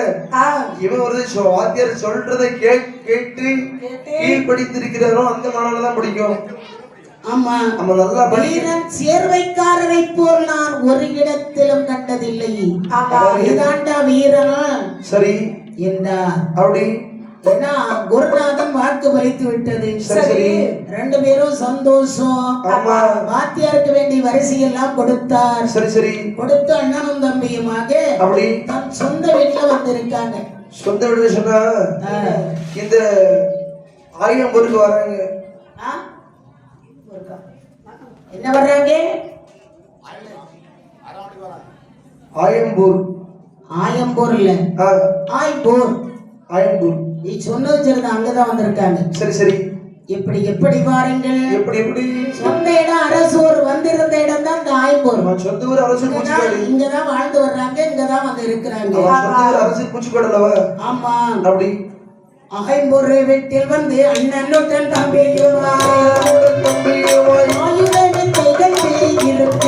இவன் ஒரு வாத்தியார் சொல்றதை கேட்டு கீழ்படித்திருக்கிறாரோ அந்த மாணவனை தான் பிடிக்கும். ஆமா, வீரன் சேர்வைக்காரரை போல் நான் ஒரு இடத்திலும் கண்டதில்லை. இதாண்டா வீரனா? சரி என்றா அப்படி ஏன்னா குருநாதன் வாக்கு பலித்து விட்டது. சரி, ரெண்டு பேரும் சந்தோஷம். வாத்தியாருக்கு வேண்டிய வரிசையெல்லாம் கொடுத்தார். சரி சரி கொடுத்து அண்ணனும் தம்பியுமாக அப்படி தன் சொந்த வீட்டுல வந்திருக்காங்க. சொந்த வீட்டுல சொன்னா இந்த ஆயிரம்பூருக்கு வராங்க. என்ன வர்றாங்க? ஆயம்பூர். ஆயம்பூர் இல்ல, ஆய்பூர். ஆயம்பூர் நீ சொன்னது சரிதான், அங்கதான் வந்திருக்காங்க. சரி சரி எப்படி எப்படி பாருங்கள். எப்படி எப்படி சொந்த இடம் அரசூர், வந்திருந்த இடம் தான் இந்த ஆய்பூர். சொந்த ஊர் அரசூர் பூச்சிக்காடு. இங்கதான் வாழ்ந்து வர்றாங்க, இங்கதான் வந்து இருக்கிறாங்க. சொந்த ஊர் அரசூர் பூச்சிக்காடு அல்லவா? ஆமா. அப்படி ஆயம்பூர் வீட்டில் வந்து அண்ணனுடன் தம்பியுமாய் ஆயுத வித்தைகள் இருக்க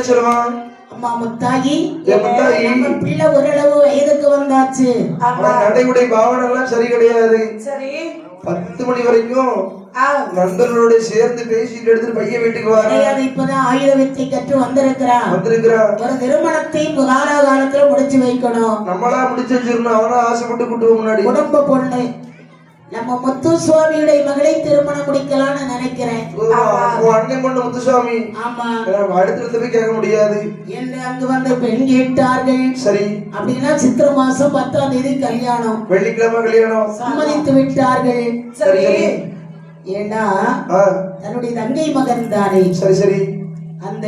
சொல்லுவான், அம்மா முத்தாயி, நம்ம பிள்ளை ஓரளவு வயதுக்கு வந்தாச்சு. நடைமுறை பாவனை எல்லாம் சரி கிடையாது. சரி, 10 மணி வரைக்கும் நண்பர்களோட சேர்ந்து பேசிட்டு எடுத்து பையன் வீட்டுக்கு வர. இப்பதான் ஆயுத வித்தை கற்று வந்திருக்கிறான். ஒரு திருமணத்தை காலத்துல முடிச்சு வைக்கணும். நம்மளா முடிச்சு வச்சிருந்தோம், அவனா ஆசைப்பட்டு கூட்டு முன்னாடி குடும்ப பொண்ணு நம்ம முத்து சுவாமியுடைய மகளை திருமணம் முடிக்கலாம்னு நினைக்கிறேன். உன் அண்ணன் பொண்ணு முத்துசாமி. ஆமா. அடுத்த போய் கேட்க முடியாது என்று அங்கு வந்து பெண் கேட்டார்கள். சரி. அப்படின்னா சித்திரை மாசம் 10ஆம் தேதி கல்யாணம், வெள்ளிக்கிழமை கல்யாணம். சம்மதித்து விட்டார்கள். சரி. ஏன்னா தன்னுடைய தங்கை மகன் தானே. சரி சரி. அந்த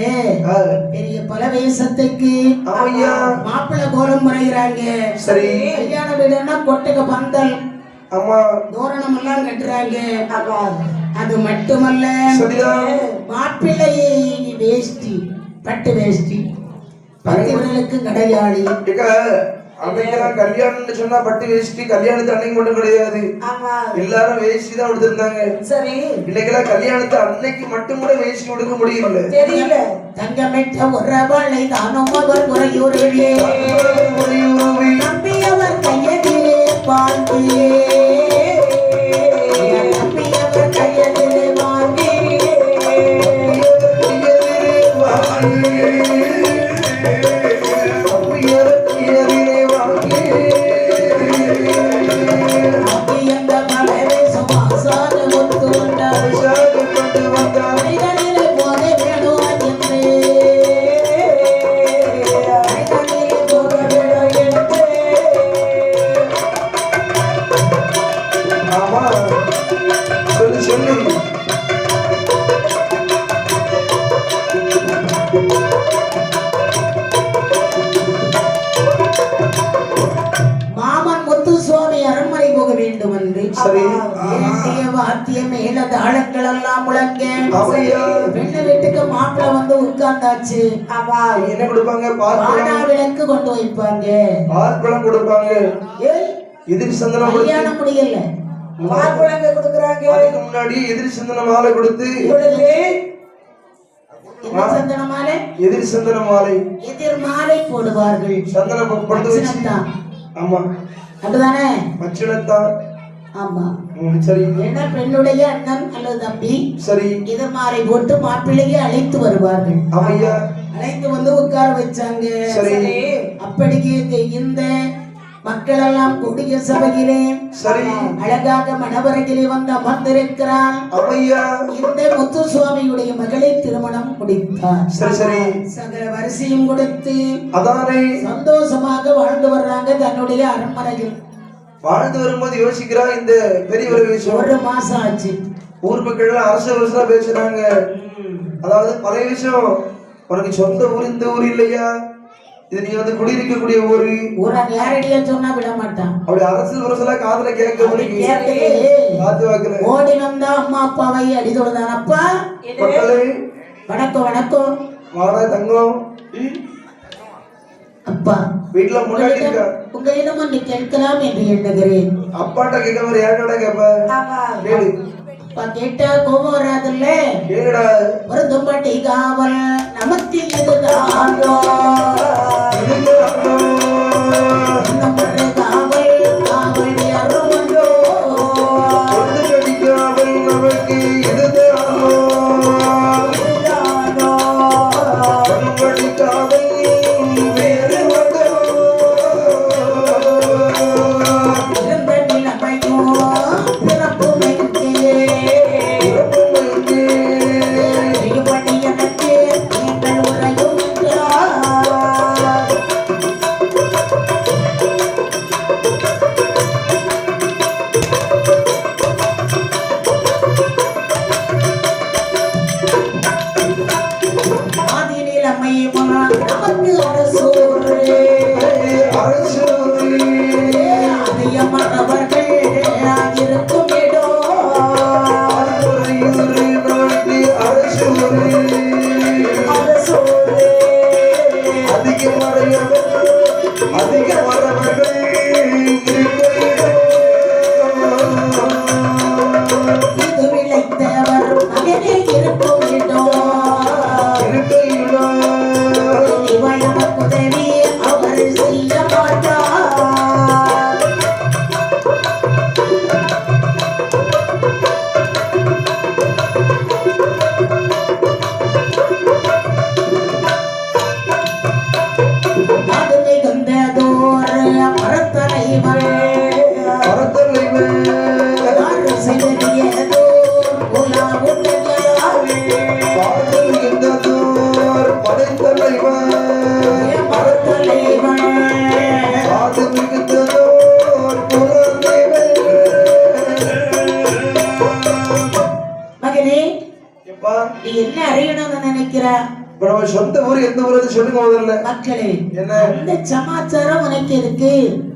பெரிய பலவேசத்துக்கு மாப்பிள்ளை கோலம் முறைகிறாங்க. சரி. கல்யாண வீடுன்னா கொட்டக பந்தல், ஆமா, தோரணம் எல்லாம் கட்டுறாங்க. அது மட்டுமல்ல, மாப்பிள்ளையை வேஷ்டி, பட்டு வேஷ்டி, பத்திரர்களுக்கு கடையாளி. அன்னைக்கெல்லாம் கல்யாணம்னு சொன்னா பட்டு வேஷ்டி கல்யாணத்து அன்னைக்கு மட்டும் கிடையாது, எல்லாரும் வேஷ்டி தான் கொடுத்திருந்தாங்க. சரி. இன்னைக்கெல்லாம் கல்யாணத்து அன்னைக்கு மட்டும் கூட வேஷ்டி கொடுக்க முடியல. தெரியல. தங்கமெட்ட உறவாளை தானும் அவர் உறையூரிலே நம்பியவர் கையதிலே வாழ்க்கையே, நம்பியவர் கையதிலே வாழ்க்கை வீட்டுக்கு மாப்பிள்ள வந்து உட்கார்ந்தாச்சு. என்ன கொடுப்பாங்க? விளக்கு கொண்டு வைப்பாங்க, பால்பழம் கொடுப்பாங்க. எதிர் சந்தனம் கல்யாணம் முடியல, பால்பழங்க கொடுக்குறாங்க. அதுக்கு முன்னாடி எதிர் சந்தன மாலை கொடுத்து, சந்தன மாலை, எதிர் சந்தன மாலை, எதிர் மாலை போடுவார்கள். சந்தனம் கொடுத்து வச்சு. ஆமா, அப்படிதானே? மச்சினத்தான். ஆமா. சரி. என்ன பெண்ணுடைய அண்ணன் அல்லது தம்பி சரி இது மாலை போட்டு மாப்பிள்ளையை அழைத்து வருவார்கள். ஆமையா. அழைத்து வந்து உட்கார வச்சாங்க. சரி. அப்படியே இந்த மக்கள் எல்லாம் கூடிய சபையிலே சரி அழகாக மணவரையிலே வந்து அமர்ந்திருக்கிறார். ஆமையா. இந்த முத்து சுவாமியுடைய மகளை திருமணம் முடித்தார். சரி சரி. சகல வரிசையும் கொடுத்து அதானே சந்தோஷமாக வாழ்ந்து வர்றாங்க தன்னுடைய அரண்மனையில். வாழ்ந்து வரும்போது யோசிக்கிறா இந்த பெரிய ஒரு விஷயம். 1 மாசம் ஆச்சு. ஊர் மக்கள் அரச வருஷம் பேசுறாங்க. அதாவது பழைய விஷயம், உனக்கு சொந்த ஊர் இந்த ஊர் இல்லையா, இது நீ வந்து குடியிருக்கக்கூடிய ஊரு. ஊரை நேரடியா சொன்னா விட மாட்டான். அப்படி அரசியல் வருஷம் காதுல கேட்க ஓடி வந்தா அம்மா அப்பாவை அடிதொழுதான். அப்பா வணக்கம் வணக்கம். வாடா தங்கம். அப்பா வீட்டுல முன்னாடி இருக்கா. உங்களிடம் ஒன்று கேட்கலாம் என்று எண்ணுகிறேன். அப்பாட்ட கேட்க ஏன்டா கேப்ப? அப்பா கேட்டா கோபம் வராதுல்ல. கேளுடா. ஒரு தும்பட்டி காவல் நமக்கு இதுதான் காவல் காவல் அருமன்றோ காவல் நமக்கு இதுதான் காவல் நீ என்ன அறியணும்னு நினைக்கிற? இப்ப நம்ம சொந்த ஊர் எந்த ஊர் சொல்லுங்க முதல்ல. மக்களே, என்ன அந்த சமாச்சாரம் உனக்கு எதுக்கு?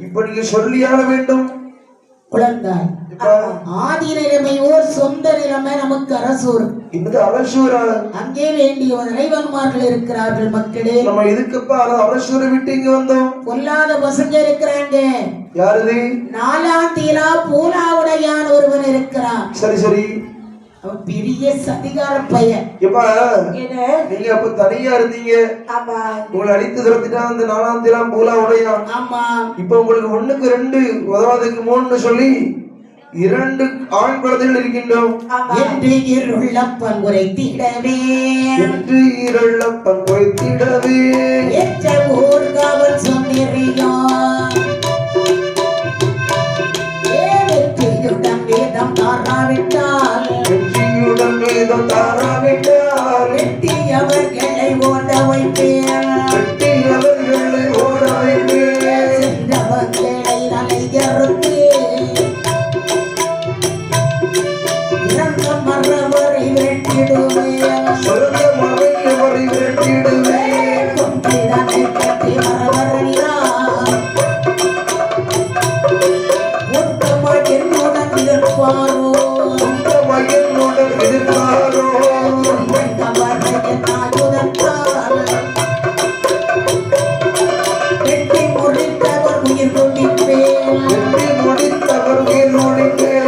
இப்ப நீங்க சொல்லியாக வேண்டும். குழந்தாய், ஆதி நிலைமை ஓர் சொந்த நிலைமை நமக்கு அரசூர். இந்த அரசூரா? அங்கே வேண்டிய இறைவன்மார்கள் இருக்கிறார்கள். மக்களே, நம்ம இதுக்குப்பா அரசூரை விட்டு இங்க வந்தோம். பொல்லாத பசங்க இருக்கிறாங்க. யாருது? நாலாந்தீலா பூலாவுடையான் ஒருவன் இருக்கிறான். சரி சரி. அவன் பெரிய சதிகார பையன். எப்பா நீங்க அப்ப தனியா இருந்தீங்க, உங்களை அடித்து துரத்திட்டா அந்த நாலாந்தீலாம் பூலா உடையான். ஆமா. இப்ப உங்களுக்கு 1க்கு 2 உதவாதுக்கு 3 சொல்லி 2 ஆண் குழந்தைகள் இருக்கின்றோம். என்று இருளப்பன் குறைத்திடவே, என்று இருளப்பன் குறைத்திடவே, எச்ச ஊர் காவல் சொன்னறியான். வெற்றியுடன் வேதம் தாராவிட்டால், வெற்றியுடன் வேதம் தாராவிட்டால், வெட்டியவர்களை ஓட வைப்பேன், வெட்டியவர்களை ஓட வைப்பேன், சென்றவர்களை நலையறுத்து இறந்த மறவரை வெட்டிடுவேன், சொந்த மறைவரை வெட்டிடுவேன், கொன்றிடனை கட்டி மறவரெல்லாம் உத்தம என்னுடன் இருப்பாரோ, உத்தம என்னுடன் இருப்பாரோ, வெட்டி முடித்தவர் உயிர் கொண்டிப்பேன், வெட்டி முடித்தவர் உயிர் முடிப்பேன்.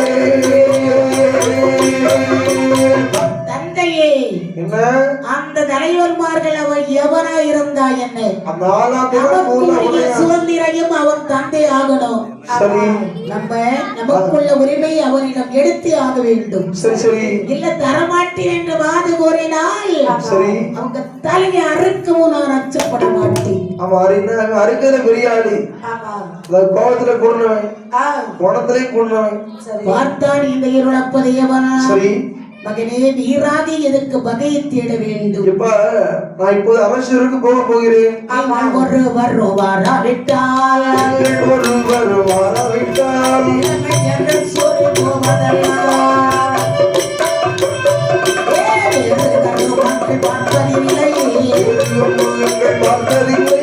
தந்தையே, என்ன அந்த தலைவர்மார்கள் அவன் எவனா இருந்தா என்ன, அந்த ஆளாந்தீலாம் பூலா நமக்குரிய உடையான். சுதந்திரையும் அவன் தந்தை ஆகணும். சரி. நமக்குள்ள உரிமை அவனிடம் எடுத்து ஆக வேண்டும். சரி சரி. இல்ல தரமாட்டேன் என்று வாது கோரினால் சரி. அவங்க தலையை அறுக்கவும் நான் அச்சப்பட மாட்டேன். அவன் அறுக்கிற பெரிய ஆளு. கோபத்துல கூடனவன், கோணத்திலையும் கூடனவன். பார்த்தான் இந்த இருளப்பது எவனா? சரி. மகனே வீராதி எதற்கு வகையை தேட வேண்டும். இப்ப நான் இப்போது அரசருக்கு போகிறேன். ஒருவர் வாராவிட்டால், ஒருவர் வாராவிட்டால், சோறு போவதெல்லாம் மக்கள் பார்ப்பதில்லை, பார்த்ததில்லை,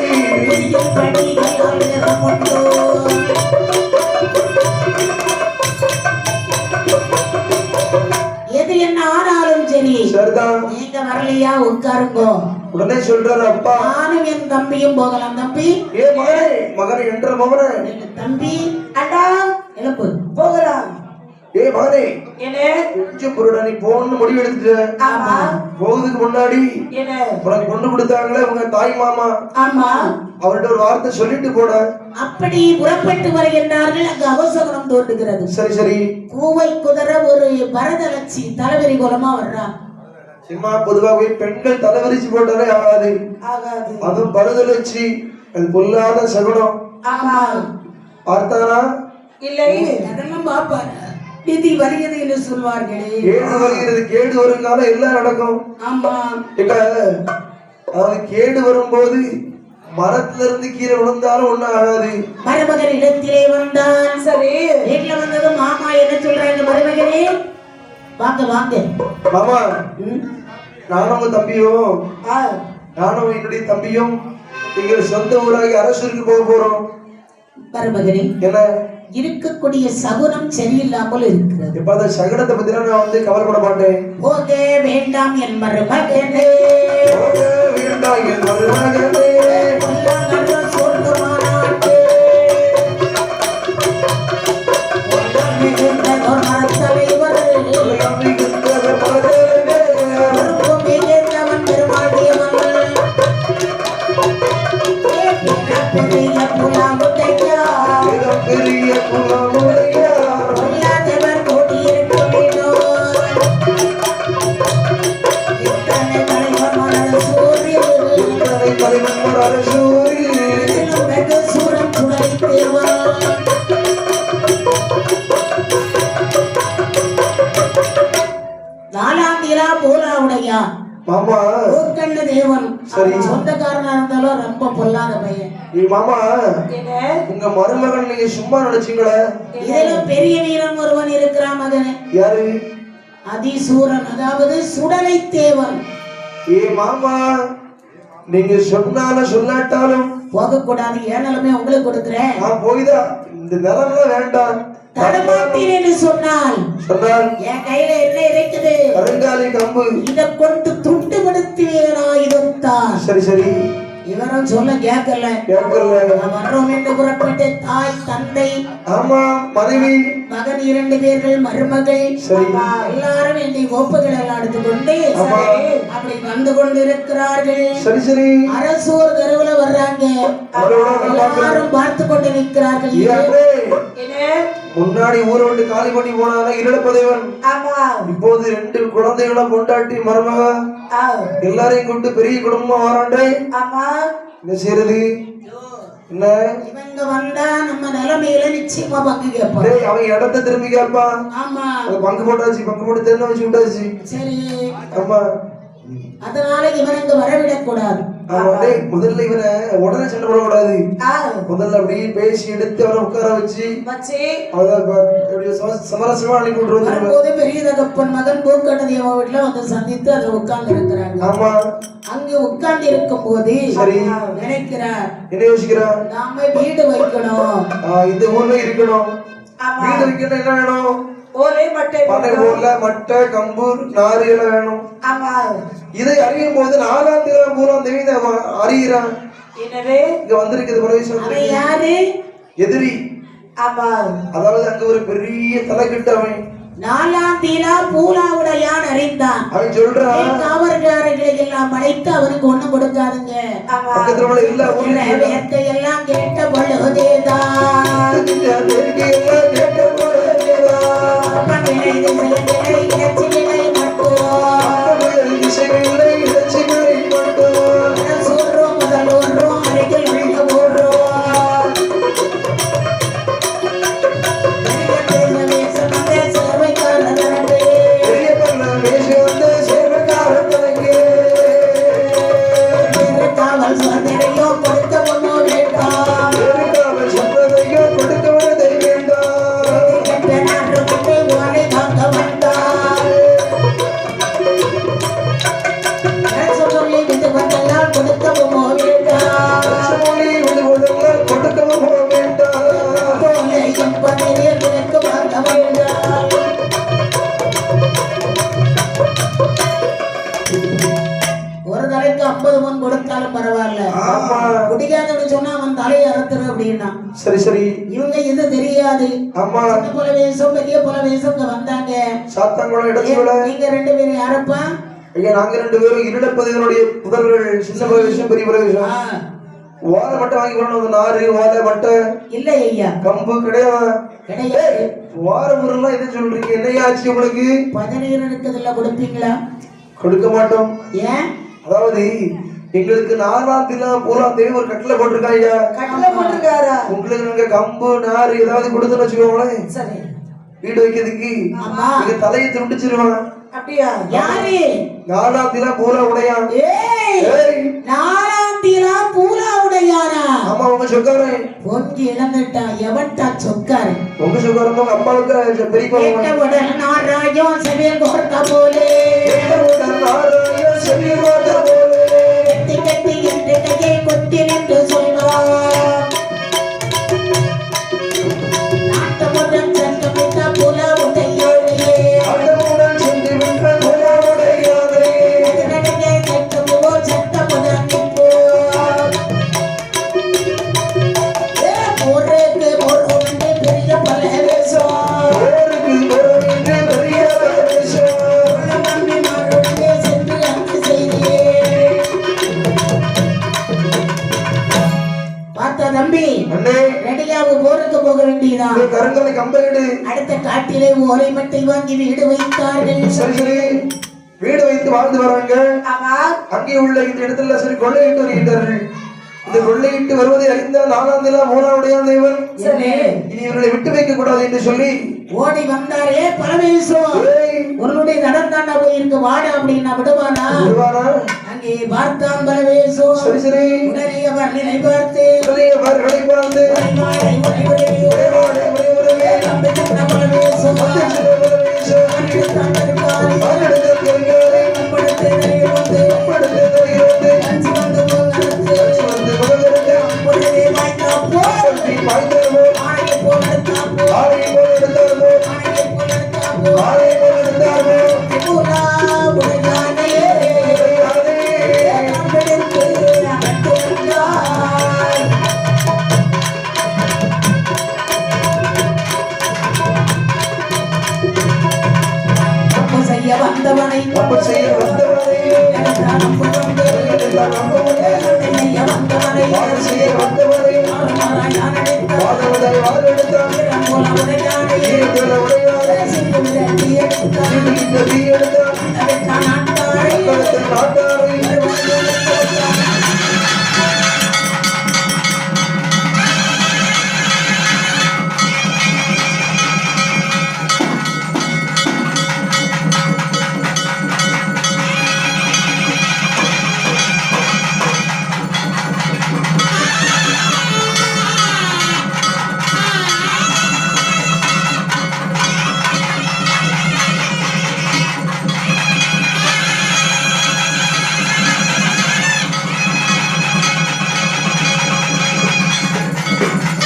எது என்ன ஆனாலும் சரி, சரிதான். நீங்க வரலையா உட்காருங்கோ. உடனே சொல்றாரு, அப்பா நானும் என் தம்பியும் போகலாம். தம்பி, ஏ மகனே, மகனே என்ற மகனே, தம்பி அண்டா எழுப்பு போகலாம். ஏ மகனே, என்ன கொஞ்சம் பொருடா, நீ போகணும்னு முடிவு எடுத்துட்ட. ஆமா. போகுதுக்கு முன்னாடி என்ன உனக்கு கொண்டு கொடுத்தாங்களே உங்க தாய் மாமா, ஆமா, அவர்கிட்ட ஒரு வார்த்தை சொல்லிட்டு போட. அப்படி புறப்பட்டு வருகின்றார்கள். அங்கு அவசரம் தோன்றுகிறது. சரி சரி. கூவை குதிர ஒரு பரதலட்சி தலைவரி கோலமா வர்றான். சும்மா பொதுவாகவே பெண்கள் தலைவரிச்சு போட்டாலே ஆகாது. அதுவும் பரதலட்சி, அது பொல்லாத சகுனம். ஆமா. பார்த்தாரா? இல்லை, அதெல்லாம் பாப்பாரு. விதி வருகிறது என்று சொல்வார்களே. கேடு வருகிறது, கேடு வரும் காலம் எல்லாம் நடக்கும். ஆமா. இப்ப அதாவது கேடு வரும்போது மரத்துல இருந்து கீழே விழுந்தாலும் ஒண்ணும் ஆகாது. மருமகன் இடத்திலே வந்தான். சரி, வீட்டுல வந்ததும் மாமா என்ன சொல்றாங்க? மருமகனே வாங்க வாங்க. மாமா, நானும் உங்க தம்பியும், நானும் என்னுடைய தம்பியும் எங்கள் சொந்த ஊராகி அரசருக்கு போக போறோம். மருமகனே, என்ன இருக்கக்கூடிய சகுனம் சரியில்லாமல் இருக்கிறது. இப்ப அந்த சகுனத்தை பத்தி நான் வந்து கவலைப்பட மாட்டேன். போக வேண்டாம் என் மருமகனே, போக வேண்டாம் என் மருமகனே, பெரிய குலமுடையா, தலைவன் அரசூரி, நாலாந்திரா போலாவுடையா மாமா கண்ணு தேவன். சரி. சொந்தக்காரனா இருந்தாலும் ரொம்ப பொல்லாத பையன். மாமா, உங்க மருமகன் நீங்க சும்மா நினைச்சீங்களே? இதுல பெரிய வீரன் ஒருவன் இருக்கிறான் மகனே. யாரு? அதிசூரன் அதாவது சுடலை தேவன். ஏ மாமா, நீங்க சொன்னாலும் சொல்லாட்டாலும் போக கூடாது, ஏன் நிலைமை உங்களுக்கு கொடுக்கிறேன். நான் போய்தான் இந்த நிலம்லாம் வேண்டாம். தடமாட்டேன் என்று சொன்னால் என் கையில என்ன இருக்குது? கருங்காலி கம்பு. இதை கொண்டு துண்டு படுத்துவேனா இதுதான். சரி சரி. இவரும் சொல்ல கேட்கல. வர்றோம் என்று புறப்பட்டு தாய் தந்தை, ஆமா, மனைவி மகன் 2 பேர்கள், மருமகள் எல்லாரும் வேண்டிய கோப்புகள் எல்லாம் எடுத்துக்கொண்டு அப்படி வந்து கொண்டு இருக்கிறார்கள். சரி சரி. அரசூர் தெருவுல வர்றாங்க. எல்லாரும் பார்த்து கொண்டு நிற்கிறார்கள். முன்னாடி ஊரை விட்டு காலி பண்ணி போனாங்க இருளப்பதேவன். இப்போது 2 குழந்தைகளை கொண்டாட்டி மருமக எல்லாரையும் கொண்டு பெரிய குடும்பமா வராண்டே. என்ன செய்யறது? என்ன இவங்க வந்தா நம்ம நிலைமையில நிச்சயமா பங்கு கேட்பான். அவன் இடத்தை திரும்பி கேட்பான். ஆமா, பங்கு போட்டாச்சு, பங்கு போட்டு தென்ன வச்சு விட்டாச்சு. சரி. ஆமா, அதனால இவன் இங்க வரவிடக் கூடாது. முதல்ல இவனை உடனே சண்டை போடக்கூடாது. முதல்ல அப்படியே பேசி எடுத்து அவனை உட்கார வச்சு சமரசமா அனுப்பி விட்டுருவோம். பெரிய தகப்பன் மகன் பூக்கடதேவ வீட்டுல வந்து சந்தித்து அதை உட்கார்ந்து இருக்கிறாங்க. ஆமா, அங்க உட்கார்ந்து இருக்கும் போது நினைக்கிறார், என்ன யோசிக்கிறார்? நாம வீடு வைக்கணும், இந்த ஊர்ல இருக்கணும். வீடு வைக்கணும், என்ன வேணும்? மட்டை கம்பு நாறு எல்லாம் வேணும். இதை அறியும் போது 4ஆம் தேதி 3ஆம் தேதி அறிகிறான். இங்க வந்திருக்குது பிரவேசம் எதிரி. அதாவது அங்க ஒரு பெரிய தலைக்கிட்ட அவன் 4ஆம் தேதி பூலாவுடையான் அறிந்தான். அவன் சொல்றான், காவல்காரர்களை எல்லாம் அழைத்து அவனுக்கு ஒண்ணும் கொடுக்காதுங்க. பக்கத்துல இல்ல வேட்டை எல்லாம் கேட்ட பொழுதேதான் சரி சரி. இவங்க இது தெரியாது. ஆமா, சின்ன புலவேசம் பெரிய புலவேசம் வந்தாங்க. சாத்தாங்குளம் இடத்துல நீங்க 2 பேரும் யாரப்பா? ஐயா, நாங்க 2 பேரும் இருளப்பதினுடைய புதல்கள். சின்ன புலவேசம் பெரிய புலவேசம். ஓலை மட்டும் வாங்கி வரணும். நாறு ஓலை மட்டும் இல்ல ஐயா, கம்பு கிடையாது. கிடையாது. வார ஊரெல்லாம் என்ன சொல்றீங்க? என்னையா ஆச்சு உங்களுக்கு? 17 இருக்குதுல்ல, கொடுப்பீங்களா? கொடுக்க மாட்டோம். ஏன்? அதாவது எங்களுக்கு 4ஆம் தேதி 3ஆம் தேதி ஒரு கட்டளை போட்டிருக்காங்க. கட்டளை போட்டிருக்காரா? உங்களுக்கு நாங்க கம்பு நாறு ஏதாவது கொடுத்துன்னு வச்சுக்கோங்களேன், சரி, வீடு வைக்கிறதுக்கு நீங்க தலையை துண்டிச்சிருவாங்க. அப்படியா? யாரு? 4ஆம் தேதி பூரா உடையான். 4ஆம் தேதி பூரா உடையானா? ஆமா, உங்க சொக்காரன் பொங்கி இழந்துட்டா. எவன்டா சொக்காரன்? உங்க சொக்காரன் உங்க அப்பாவுக்கு பெரிய நாராயம் செவியல் கோர்த்தா போலே கட்டி என்று கையை கொட்டி நின்று சொன்னார். நாட்டமுடன் சென்று விட்ட புல உடையானே நடங்கே கட்டு போல் சட்டமுடன் நிற்போர். ஊருக்கு பொருள் பெரிய பலவேசம் சென்று அங்கு செய்தே பார்த்த தம்பி. ரெடியாவு போருக்கு போக வேண்டியதான். கருங்கலை கம்பெனி அடுத்த காட்டிலே ஓலை மட்டை வாங்கி வீடு வைத்தார்கள். சரி சரி, வீடு வைத்து வாழ்ந்து வராங்க. அங்கே உள்ள இந்த இடத்துல சரி கொள்ளையிட்டு வருகின்றார்கள். இந்த கொள்ளையிட்டு வருவதை அறிந்த 4ஆம் தேதி 3ஆம் தேவன் இனி இவர்களை விட்டு வைக்க கூடாது என்று சொல்லி ஓடி வந்தாரே பரமேஸ்வரன். உன்னுடைய நடந்தாண்டா போயிருக்கு, வாடா அப்படின்னா விடுவானா? அங்கே பார்த்தான் பரமேஸ்வரன். சரி சரி. உடனே வர்ணனை பார்த்து பரமேஸ்வரன் நாட்டு